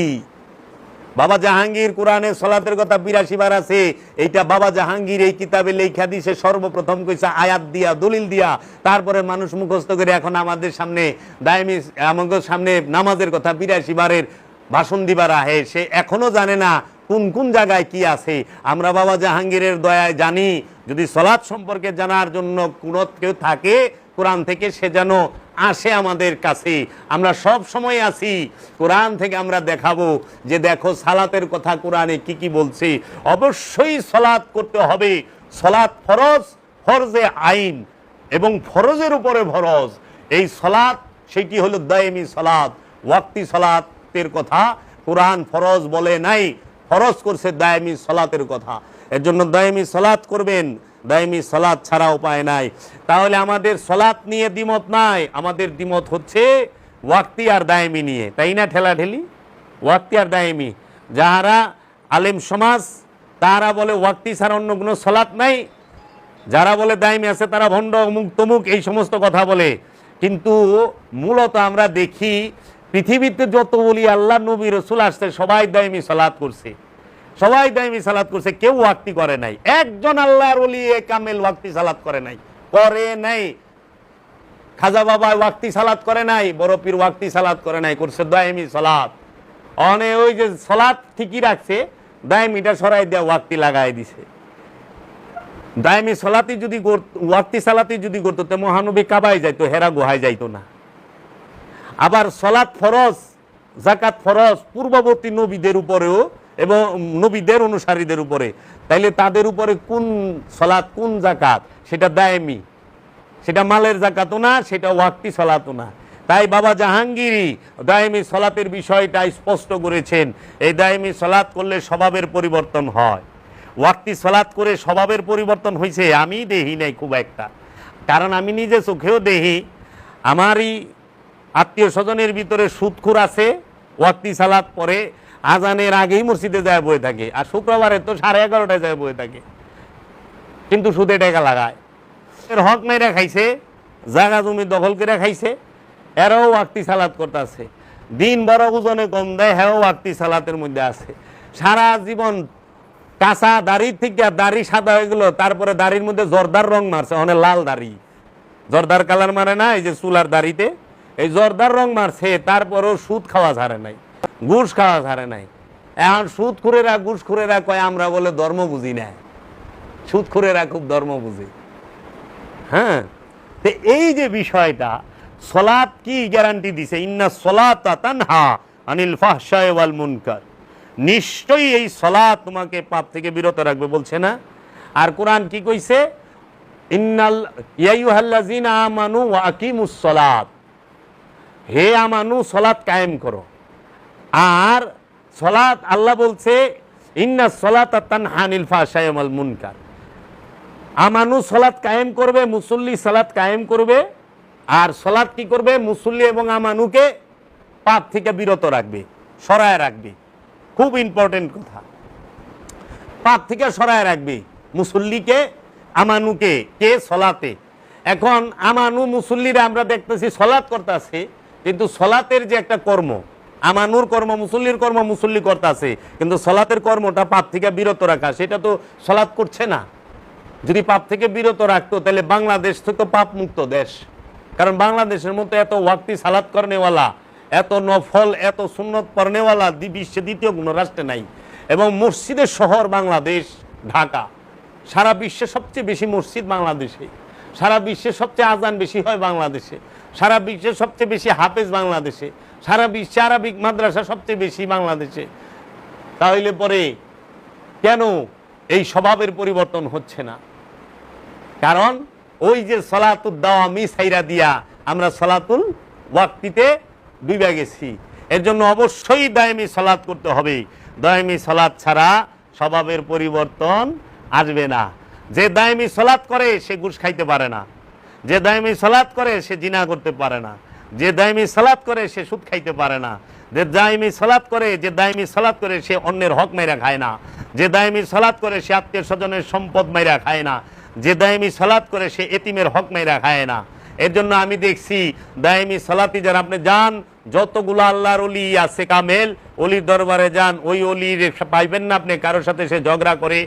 বাবা জাহাঙ্গীর কোরআনে সালাতের কথা 82 বার আছে। এইটা বাবা জাহাঙ্গীর এই কিতাবে লেখা দিয়েছে, সর্বপ্রথম কইছে আয়াত দিয়া, দলিল দিয়া। তারপরে মানুষ মুখস্থ করে এখন আমাদের সামনে দায়েমি, আমাদের সামনে নামাজের কথা 82 বারের ভাষণ দিবার আহে। সে এখনো জানে না কোন কোন জায়গায় কি আছে। আমরা বাবা জাহাঙ্গীরের দয়ায় জানি। যদি সালাত সম্পর্কে জানার জন্য কোনো কেউ থাকে কোরআন থেকে, সে যেন আসে আমাদের কাছে। আমরা সব সময় আছি, কোরআন থেকে আমরা দেখাবো যে দেখো সালাতের কথা কোরআনে কি কি বলছে। অবশ্যই সালাত করতে হবে। সালাত ফরজ, ফরজে আইন, এবং ফরজের উপরে ফরজ। এই সালাত সেটি হলো দায়েমি সালাত। ওয়াক্তি সালাতের কথা কোরআন ফরজ বলে নাই, ফরজ করছে দায়েমি সালাতের কথা। এর জন্য দায়েমি সালাত করবেন, দায়েমি সালাত ছাড়া উপায় নাই। তাহলে আমাদের সালাত নিয়ে দ্বিমত নাই, আমাদের দ্বিমত হচ্ছে ওয়াক্তি আর দায়েমি নিয়ে, তাই না? ঠেলাঠেলি ওয়াক্তি আর দায়েমি। যাহারা আলেম সমাজ তারা বলে ওয়াক্তি ছাড়া অন্য কোনো সালাত নাই, যারা বলে দায়েমি আছে তারা ভণ্ড, অমুক তমুক, এই সমস্ত কথা বলে। কিন্তু মূলত আমরা দেখি পৃথিবীতে যত বলি আল্লাহ নবী রসুল আসছে সবাই দায়েমি সালাত করছে, সবাই দায়েমি সালাত করছে, কেউ ওয়াক্তি করে নাই। একজন আল্লাহর ওলি কামেল ওয়াক্তি সালাত করে নাই, করে নাই। খাজা বাবা ওয়াক্তি সালাত করে নাই, বড় পীর ওয়াক্তি সালাত করে নাই, করছে দায়েমি সালাত। ওই যে সালাত ঠিকই রাখছে, দায়মিটা সরাই দেওয়া ওয়াক্তি লাগাই দিছে। দায়মি সলাতি যদি ওয়াক্তি সালাতি যদি করতো তো মহানবী কাবায় যাইতো, হেরা গুহায় যাইতো না। আবার সলাত ফরজ, জাকাত ফরজ পূর্ববর্তী নবীদের উপরেও এবং নবীদের অনুসারীদের উপরে, তাইলে তাদের উপরে কোন সলাত কোন জাকাত? সেটা দায়মি, সেটা মালের জাকাতও না, সেটা ওয়াক্তি সলাতও না। তাই বাবা জাহাঙ্গীরই দায়মি সলাতের বিষয়টা স্পষ্ট করেছেন। এই দায়মি সলাত করলে স্বভাবের পরিবর্তন হয়। ওয়াক্তি সলাত করে স্বভাবের পরিবর্তন হয়েছে আমি দেখি নাই খুব একটা, কারণ আমি নিজে চোখেও দেখি আমারই আত্মীয় স্বজনের ভিতরে সুদখোর আছে, ওয়াক্তি সালাত পরে আজানের আগেই মসজিদে যায় বয়ে থাকে, আর শুক্রবারে তো 11:30টায় যায় বয়ে থাকে, কিন্তু সুদে টাকা লাগায়। এর হক মেরে খাইছে, জায়গা জমি দখল করে খাইছে, এরাও ওয়াক্তি সালাত করতেছে। দিন বড় ওজনে কম দেয়, হ্যাঁ ওয়াক্তি সালাতের মধ্যে আছে। সারা জীবন কাঁচা দাড়ি থেকে দাড়ি সাদা হয়ে গেল, তারপরে দাড়ির মধ্যে জর্দার রং মারছে, অনেক লাল দাড়ি, জর্দার কালার মারে না এই যে চুলার দাড়িতে, এই জর্দার রং মারছে, তারপরেও সুদ খাওয়া ছাড়ে নাই, ঘুষ খাওয়া ছাড়ে নাই। এখন সুদখোরেরা ঘুষখোরেরা কয় আমরা বলে ধর্ম বুঝি না, সুদখোরেরা খুব ধর্ম বুঝি। হ্যাঁ, তো এই যে বিষয়টা, সলাত কি গ্যারান্টি দিছে? ইন্না সলাতা তানহা আনিল ফাহশাই ওয়াল মুনকার, নিশ্চয়ই এই সলাত তোমাকে পাপ থেকে বিরত রাখবে বলছে না? আর কোরআন কি কইছে? ইন্নাল ইয়া আইয়ুহাল্লাযিনা আমানু ওয়া আকিমুস সলাত, হে আমানু সলাত কায়েম করো। আর সলাত আল্লাহ বলছে ইন্না সলাতা তানহা আনিল ফাহশাই ওয়াল মুনকার, আমানু সলাত কায়েম করবে, মুসল্লি সলাত কায়েম করবে। আর সলাত কি করবে? মুসল্লি এবং আমানুকে পাপ থেকে বিরত রাখবে, সরায় রাখবে। খুব ইম্পর্টেন্ট কথা, পাপ থেকে সরায় রাখবে মুসল্লিকে, আমানুকে। কে? সলাতে। এখন আমানু মুসল্লিরা আমরা দেখতেছি সলাত করতেছে, কিন্তু সলাতের যে একটা কর্ম, আমানুর কর্ম, মুসল্লির কর্ম মুসল্লি করতেছে, কিন্তু সলাতের কর্মটা পাপ থেকে বিরত রাখা, সেটা তো সলাত করছে না। যদি পাপ থেকে বিরত রাখতো তাহলে বাংলাদেশ তো পাপ মুক্ত দেশ, কারণ বাংলাদেশের মতো এত ওয়াক্তি সালাত করনেওয়ালা, এত নফল, এত সুন্নত পড়নেওয়ালা বিশ্বে দ্বিতীয় কোনো রাষ্ট্রে নাই। এবং মসজিদের শহর বাংলাদেশ, ঢাকা। সারা বিশ্বে সবচেয়ে বেশি মসজিদ বাংলাদেশে, সারা বিশ্বে সবচেয়ে আজান বেশি হয় বাংলাদেশে, সারা বিশ্বে সবচেয়ে বেশি হাফেজ বাংলাদেশে, সারা বিশ্বে আরবিক মাদ্রাসা সবচেয়ে বেশি বাংলাদেশে। তাহলে পরে কেন এই স্বভাবের পরিবর্তন হচ্ছে না? কারণ ওই যে সলাতুল দাওয়ামি সাইরা দিয়া আমরা সলাতুল ওয়াক্তিতে ডুবে গেছি। এর জন্য অবশ্যই দায়মি সলাত করতে হবে। দায়মি সলাত ছাড়া স্বভাবের পরিবর্তন আসবে না। যে দায়মি সলাত করে সে ঘুষ খাইতে পারে না, যে দায়মি সলাত করে সে জিনা করতে পারে না, যে দায়মি সলাত করে সে সুদ খাইতে পারে না, যে দায়মি সলাত করে, যে দায়মি সলাত করে সে অন্যের হক মাইরা খায় না, যে দায়মি সলাত করে সে আত্মীয় স্বজনের সম্পদ মাইরা খায় না, যে দায়মি সলাত করে সে এতিমের হক মাইরা খায় না। এর জন্য আমি দেখছি দায়মি সলাতি যারা, আপনি যান যতগুলো আল্লাহর ওলি আছে কামেল, অলির দরবারে যান, ওই অলির পাইবেন না আপনি কারোর সাথে সে ঝগড়া করে,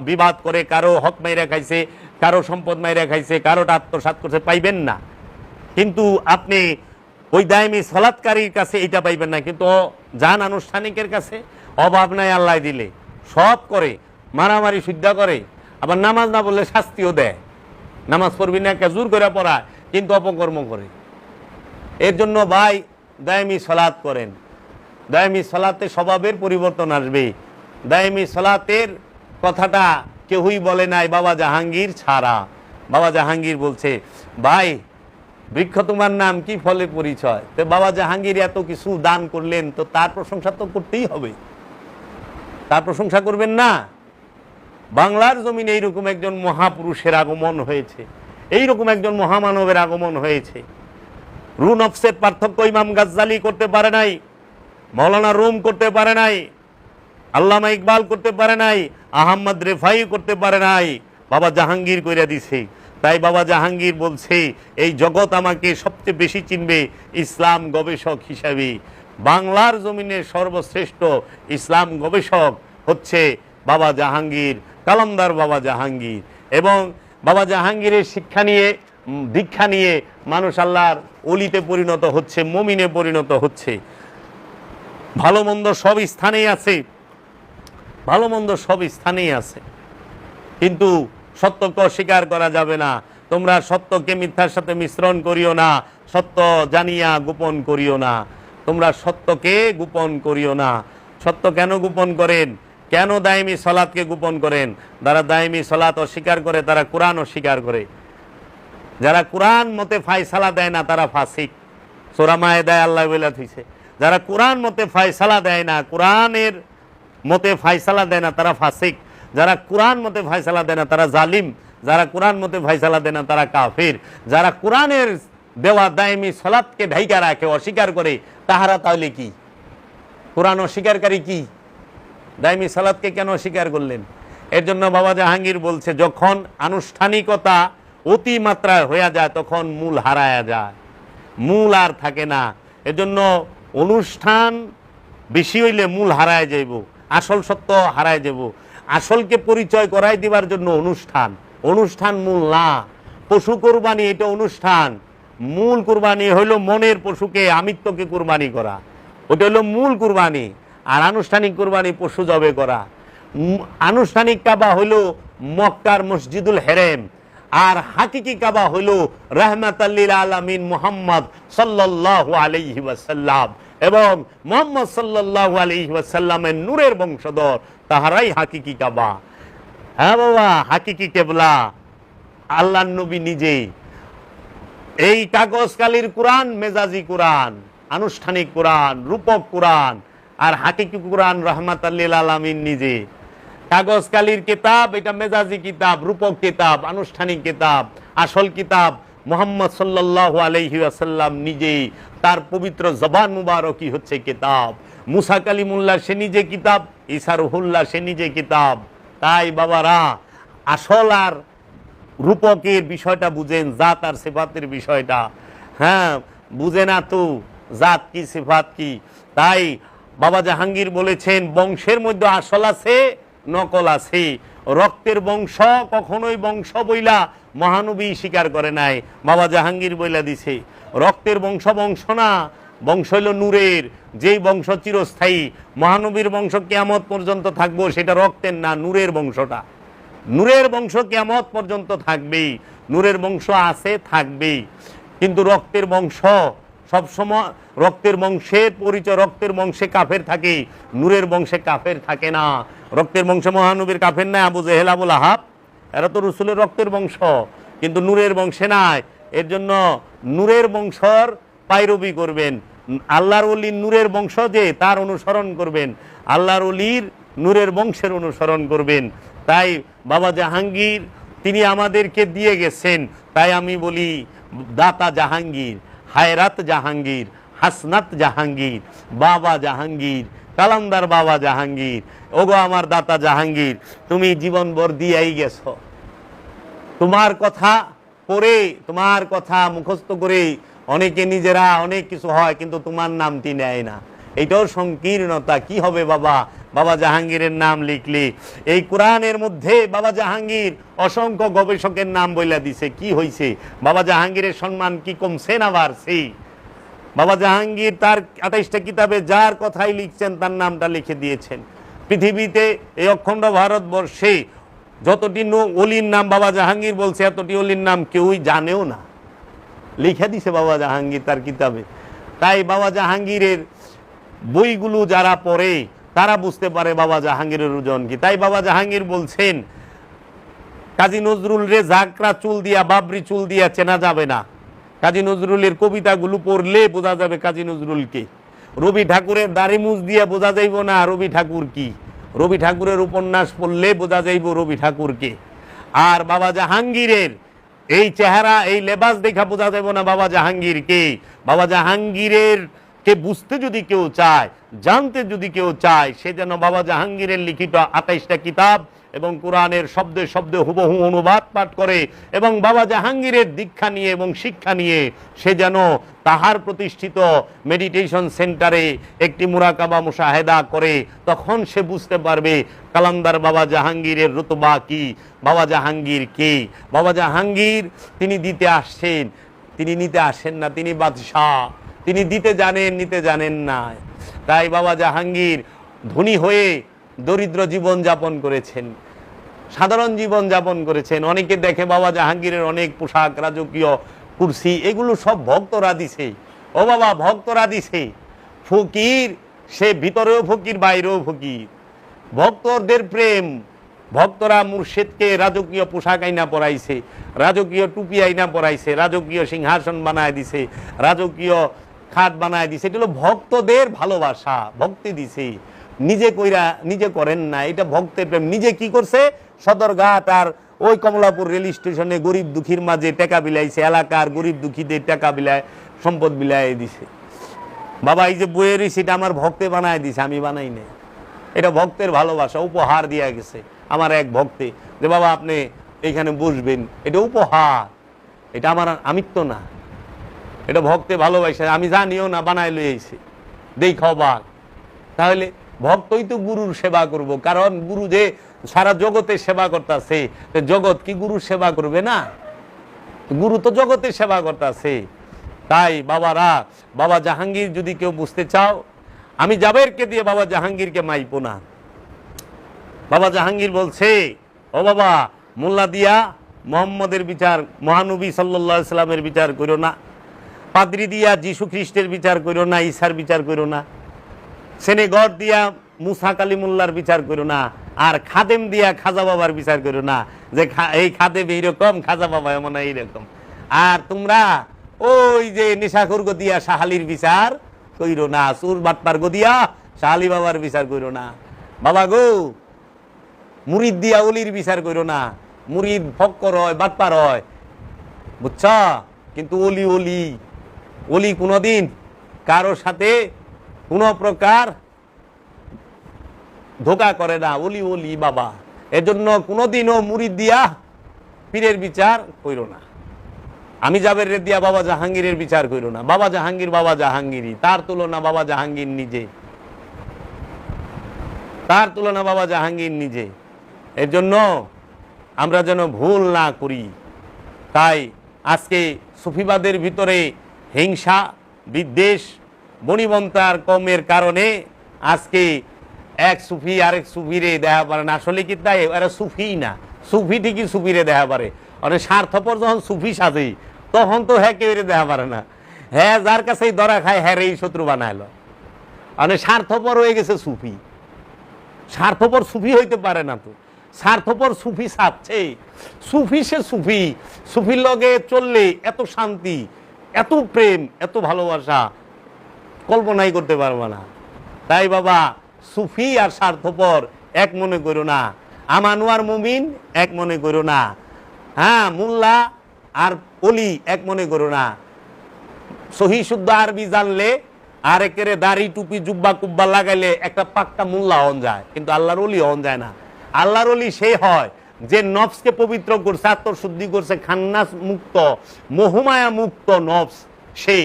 বিবাদ করে, কারো হক মাইরা খাইছে, কারো সম্পদ মাইরা খাইছে, কারোটা আত্মসাৎ করছে, পাইবেন না। কিন্তু আপনি ওই দায়মি সলাৎকারীর কাছে এটা পাইবেন না। কিন্তু যান আনুষ্ঠানিকের কাছে, অভাব নাই আল্লাহ দিলে, সব করে, মারামারি শুদ্ধা করে, আবার নামাজ না বললে শাস্তিও দেয়। নামাজ পড়বি না, একটা জোর করে পড়ায়, কিন্তু অপকর্ম করে। এর জন্য ভাই দায়মি সলাত করেন। দায়মি সলাতে স্বভাবের পরিবর্তন আসবে। দায়মি সলাতের কথাটা কেউই বলে নাই বাবা জাহাঙ্গীর ছাড়া। বাবা জাহাঙ্গীর বলছে, ভাই বৃক্ষ তোমার নাম কি, ফলে পরিচয়। তো বাবা জাহাঙ্গীর এত কিছু দান করলেন, তো তার প্রশংসা তো করতেই হবে। তার প্রশংসা করবেন না? বাংলার জমিনে এইরকম একজন মহাপুরুষের আগমন হয়েছে, এইরকম একজন মহামানবের আগমন হয়েছে। রু নফসের পার্থক্য ইমাম গাজ্জালি করতে পারে নাই, মৌলানা রুম করতে পারে নাই, আল্লামা ইকবাল করতে পারে নাই, আহমদ রেফাই করতে পারে নাই, বাবা জাহাঙ্গীর কইরা দিছে। তাই বাবা জাহাঙ্গীর বলছে, এই জগৎ আমাকে সবচেয়ে বেশি চিনবে ইসলাম গবেষক হিসাবে। বাংলার জমিনের সর্বশ্রেষ্ঠ ইসলাম গবেষক হচ্ছে বাবা জাহাঙ্গীর, কালামদার বাবা জাহাঙ্গীর। এবং বাবা জাহাঙ্গীরের শিক্ষা নিয়ে, দীক্ষা নিয়ে মানুষ আল্লাহর অলিতে পরিণত হচ্ছে, মুমিনে পরিণত হচ্ছে। ভালো মন্দ সব স্থানেই আছে। ভালো মন্দ সব স্থানেই আছে, কিন্তু সত্যকে অস্বীকার করা যাবে না। তোমরা সত্যকে মিথ্যার সাথে মিশ্রণ করিও না, সত্য জানিয়া গোপন করিও না। তোমরা সত্যকে গোপন করিও না। সত্য কেন গোপন করেন? কেন দায়মি সলাৎকে গোপন করেন? যারা দায়মি সলাৎ অস্বীকার করে তারা কোরআন অস্বীকার করে। যারা কোরআন মতে ফায়সালা দেয় না তারা ফাসিক। সূরা মায়েদায় আল্লাহ বলে দিয়েছে, যারা কোরআন মতে ফায়সালা দেয় না, কোরআনের মতে ফায়সালা দেয় না তারা ফাসিক। যারা কোরআন মতে ফায়সালা দেয় না তারা জালিম। যারা কোরআন মতে ফায়সালা দেয় না তারা কাফির। যারা কোরআনের দেওয়া দায়মি সলাৎকে ঢাইকা রাখে, অস্বীকার করে, তাহারা তাহলে কি? কোরআন অস্বীকারী কি? দায়মি সালাতকে কেন অস্বীকার করলেন? এর জন্য বাবা জাহাঙ্গীর বলছে, যখন আনুষ্ঠানিকতা অতিমাত্রায় হয়ে যায় তখন মূল হারায়া যায়, মূল আর থাকে না। এজন্য অনুষ্ঠান বেশি হইলে মূল হারায় যাইব, আসল সত্য হারায় যাব। আসলকে পরিচয় করাই দিবার জন্য অনুষ্ঠান, অনুষ্ঠান মূল না। পশু কোরবানি এটা অনুষ্ঠান, মূল কোরবানি হইল মনের পশুকে, আমিত্বকে কোরবানি করা, ওটা হলো মূল কোরবানি। আর আনুষ্ঠানিক কোরবানি পশু জবে করা। আনুষ্ঠানিক কাবা হইল মক্কার মসজিদুল হেরেম, আর হাকিকি কাবা হইল রাহমাতাল লিল আলামিন মুহাম্মদ সাল্লাল্লাহু আলাইহি ওয়াসাল্লাম, এবং মুহাম্মদ সাল্লাল্লাহু আলাইহি ওয়াসাল্লামের নূরের বংশধর, তাহারাই হাকিকি কাবা। হ্যাঁ বাবা, হাকিকি কেবলা আল্লাহর নবী নিজেই। এই কাগজ কালির কোরআন মেজাজি কোরআন, আনুষ্ঠানিক কোরআন, রূপক কোরআন, আর হাকিকি কোরআন রাহমাতাল লিল আলামিন নিজে। কাগজ কালির কিতাব এটা মেজাজি কিতাব, রূপক কিতাব, আনুষ্ঠানিক কিতাব। আসল কিতাব মুহাম্মদ সাল্লাল্লাহু আলাইহি ওয়াসাল্লাম নিজেই, তার পবিত্র জবান মুবারকই হচ্ছে কিতাব। মুসা কালিমুল্লাহ সে নিজে কিতাব, ঈসা রুহুল্লাহ সে নিজে কিতাব। তাই বাবারা, আসল আর রূপকের বিষয়টা বুঝেন, জাত আর সিফাতের বিষয়টা। হ্যাঁ, বুঝে না তো জাত কি সিফাত কি। তাই বাবা জাহাঙ্গীর বলেছেন, বংশের মধ্যে আসল আছে, নকল আছে। রক্তের বংশ কখনোই বংশ বইলা মহানবী স্বীকার করে নাই, বাবা জাহাঙ্গীর বইলা দিছে। রক্তের বংশ বংশ না, বংশ হইল নূরের, যেই বংশ চিরস্থায়ী। মহানবীর বংশ কিয়ামত পর্যন্ত থাকবো, সেটা রক্তের না, নূরের বংশটা। নূরের বংশ কিয়ামত পর্যন্ত থাকবেই, নূরের বংশ আছে, থাকবেই। কিন্তু রক্তের বংশ সবসময়, রক্তের বংশের পরিচয়, রক্তের বংশে কাফের থাকে, নূরের বংশে কাফের থাকে না। রক্তের বংশে মহানবীর কাফের নাই, আবু জেহেল, আবুল আহাব, এরা তো রসুলের রক্তের বংশ, কিন্তু নূরের বংশে নাই। এর জন্য নূরের বংশর পায়রবি করবেন। আল্লাহর ওলির নূরের বংশ যে, তার অনুসরণ করবেন, আল্লাহর ওলির নূরের বংশের অনুসরণ করবেন। তাই বাবা জাহাঙ্গীর তিনি আমাদেরকে দিয়ে গেছেন। তাই আমি বলি, দাতা জাহাঙ্গীর, হায়রাত জাহাঙ্গীর, হাসনাত জাহাঙ্গীর, বাবা জাহাঙ্গীর, কালান্দার বাবা জাহাঙ্গীর, ওগো আমার দাতা জাহাঙ্গীর, তুমি জীবনভর দিয়েই গেছো। তোমার কথা পড়ে, তোমার কথা মুখস্থ করে অনেকে নিজেরা অনেক কিছু হয়, কিন্তু তোমার নামটি নেয় না। এটাও সংকীর্ণতা। কি হবে বাবা, বাবা জাহাঙ্গীরের নাম লিখলে? এই কোরআনের মধ্যে বাবা জাহাঙ্গীর অসংখ্য গবেষকের নাম বইলা দিছে। কি হয়েছে? বাবা জাহাঙ্গীরের সম্মান কি কমছে না বাড়ছে? বাবা জাহাঙ্গীর তার 28টা কিতাবে যার কথাই লিখছেন তার নামটা লিখে দিয়েছেন। পৃথিবীতে এই অখণ্ড ভারতবর্ষে যতটি অলির নাম বাবা জাহাঙ্গীর বলছে, এতটি অলির নাম কেউই জানেও না, লিখে দিছে বাবা জাহাঙ্গীর তার কিতাবে। তাই বাবা জাহাঙ্গীরের বইগুলো যারা পড়ে তারা বুঝতে পারে বাবা জাহাঙ্গীরের ওজন কি। তাই বাবা জাহাঙ্গীর বলছেন, কাজী নজরুল রে জাকরা চুল দিয়া, বাবরি চুল দিয়া চেনা যাবে না। কাজী নজরুলের কবিতাগুলো পড়লে বোঝা যাবে কাজী নজরুলকে। রবি ঠাকুরের দাড়ি মুছ দিয়া বোঝা যাইব না রবি ঠাকুর কি। রবি ঠাকুরের উপন্যাস পড়লে বোঝা যাইব রবি ঠাকুরকে। আর বাবা জাহাঙ্গীরের এই চেহারা, এই লেবাস দেখা বোঝা যাইব না বাবা জাহাঙ্গীর কে। বাবা জাহাঙ্গীরের কে বুঝতে যদি কেউ চায়, জানতে যদি কেউ চায়, সে যেন বাবা জাহাঙ্গীরের লিখিত 28টা কিতাব এবং কোরআনের শব্দে শব্দে হুবহু অনুবাদ পাঠ করে, এবং বাবা জাহাঙ্গীরের দীক্ষা নিয়ে এবং শিক্ষা নিয়ে সে যেন তাহার প্রতিষ্ঠিত মেডিটেশন সেন্টারে একটি মুরাকাবা মুশাহেদা করে। তখন সে বুঝতে পারবে কালান্দার বাবা জাহাঙ্গীরের রুতবা কি, বাবা জাহাঙ্গীর কে। বাবা জাহাঙ্গীর তিনি দিতে আসছেন, তিনি নিতে আসেন না। তিনি বাদশাহ, তিনি দিতে জানেন, নিতে জানেন না। তাই বাবা জাহাঙ্গীর ধনী হয়ে দরিদ্র জীবন যাপন করেছেন, সাধারণ জীবন যাপন করেছেন। অনেকে দেখে বাবা জাহাঙ্গীরের অনেক পোশাক, রাজকীয় কুরসি, এগুলো সব ভক্তরা দিছে। ও বাবা, ভক্তরা দিছে। ফকির সে ভিতরেও ফকির, বাইরেও ফকির। ভক্তদের প্রেম, ভক্তরা মুর্শিদকে রাজকীয় পোশাক আইনা পরাইছে, রাজকীয় টুপি আইনা পরাইছে, রাজকীয় সিংহাসন বানায় দিছে, রাজকীয় খাট বানায় দিছে। এটা হলো ভক্তদের ভালোবাসা, ভক্তি দিছে। নিজে কইরা নিজে করেন না, এটা ভক্তের প্রেম। নিজে কি করছে? সদরঘাট আর ওই কমলাপুর রেল স্টেশনে গরিব দুঃখীর মাঝে টাকা বিলাইছে, এলাকার গরিব দুঃখীদের টাকা বিলায়, সম্পদ বিলায় দিছে। বাবা এই যে বইয়ের সেটা আমার ভক্তে বানায় দিছে, আমি বানাই না। এটা ভক্তের ভালোবাসা, উপহার দিয়া গেছে আমার এক ভক্তে, যে বাবা আপনি এখানে বসবেন, এটা উপহার, এটা আমার আমিত্ব না, এটা ভক্তে ভালোবাসা। আমি জানিও না, বানায় লইছে, দেখাও বাঘ। তাহলে ভক্তই তো গুরুর সেবা করব, কারণ গুরু যে সারা জগতের সেবা করতেছে, জগৎ কি গুরুর সেবা করবে না? গুরু তো জগতের সেবা করতেছে। তাই বাবারা, বাবা জাহাঙ্গীর যদি কেউ বুঝতে চাও, আমি জাবেরকে দিয়ে বাবা জাহাঙ্গীরকে মাইপো না। বাবা জাহাঙ্গীর বলছে, ও বাবা, মোল্লা দিয়া মোহাম্মদের বিচার, মহানবী সাল্লাল্লাহু আলাইহি সাল্লামের বিচার করো না, পাদ্রি দিয়া যীশু খ্রিস্টের বিচার করো না, ঈসার বিচার করো না, সেনেগর দিয়া মুসা কালিমুল্লার বিচার করো না, আর খাদেম দিয়া খাজা বাবার বিচার করো না, যে এই খাদেম এইরকম, খাজা বাবা এমন এইরকম। আর তোমরা ওই যে নেশাখোর গদিয়া শাহালির বিচার কইরো না, সুর বাটপার গদিয়া শাহালি বাবার বিচার কইরো না। বাবা গো, মুরিদ দিয়া অলির বিচার কইরো না। মুরিদ ফক্কর হয়, বাটপার হয়, বুঝছ? কিন্তু অলি অলি অলি কোনোদিন কারোর সাথে কোন প্রকার ধোকা করে না। অলি অলি বাবা, এজন্য কোনোদিনও মুরিদ দিয়া পীরের বিচার কইরো না। আমি জাবের রে দিয়া বাবা জাহাঙ্গীরের বিচার কইরো না। বাবা জাহাঙ্গীর বাবা জাহাঙ্গীরই, তার তুলনা বাবা জাহাঙ্গীর নিজে, তার তুলনা বাবা জাহাঙ্গীর নিজে। এর জন্য আমরা যেন ভুল না করি। তাই আজকে সুফিবাদের ভিতরে হিংসা, বিদ্বেষ, বনিবন্তার কমের কারণে আজকে এক সুফি আরেক সুফিরে দেখা পারে না। আসলে কি তাই? এরা সুফি না, সুফি ঠিকই সুফিরে দেখা পারে। অনেক স্বার্থপর যখন সুফি সাজে, তখন তো হ্যাঁ কেউ দেখা পারে না। হ্যাঁ যার কাছেই ধরা খায়, হ্যাঁ এই শত্রু বানাইলো। অনেক স্বার্থপর হয়ে গেছে সুফি। স্বার্থপর সুফি হইতে পারে না তো, স্বার্থপর সুফি সাজছে। সুফি সে সুফি, সুফির লগে চললে এত শান্তি, এত প্রেম, এত ভালোবাসা কল্পনাই করতে পারবো না। তাই বাবা, সুফি আর স্বার্থপর এক মনে করো না, আমানুয়ার মুমিন এক মনে করো না, হ্যাঁ মোল্লা আর অলি এক মনে করো না। সহি শুদ্ধ আরবি জানলে আর একেরে দাড়ি টুপি জুব্বা কুব্বা লাগাইলে একটা পাক্কা মোল্লা হন যায়, কিন্তু আল্লাহর অলি হন যায় না। আল্লাহর অলি সে হয় যে নফসকে পবিত্র করছে, আত্মশুদ্ধি করছে, খান্নাস মুক্ত, মোহমায়া মুক্ত নফস। সে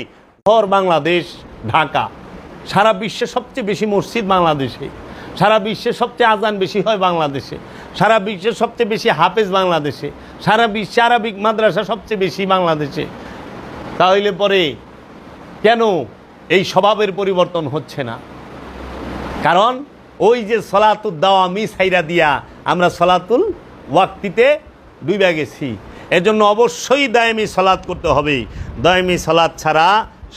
ধর বাংলাদেশ, ঢাকা, সারা বিশ্বে সবচেয়ে বেশি মসজিদ বাংলাদেশে, সারা বিশ্বে সবচেয়ে আজান বেশি হয় বাংলাদেশে, সারা বিশ্বে সবচেয়ে বেশি হাফেজ বাংলাদেশে, সারা বিশ্বে আরবিক মাদ্রাসা সবচেয়ে বেশি বাংলাদেশে। তাহলে পরে কেন এই স্বভাবের পরিবর্তন হচ্ছে না? কারণ ওই যে সলাতুল দাওয়ামি সাইরা দিয়া আমরা সলাতুল ওয়াক্তিতে ডুবে গেছি। এজন্য অবশ্যই দায়মি সলাত করতে হবে। দায়মি সলাত ছাড়া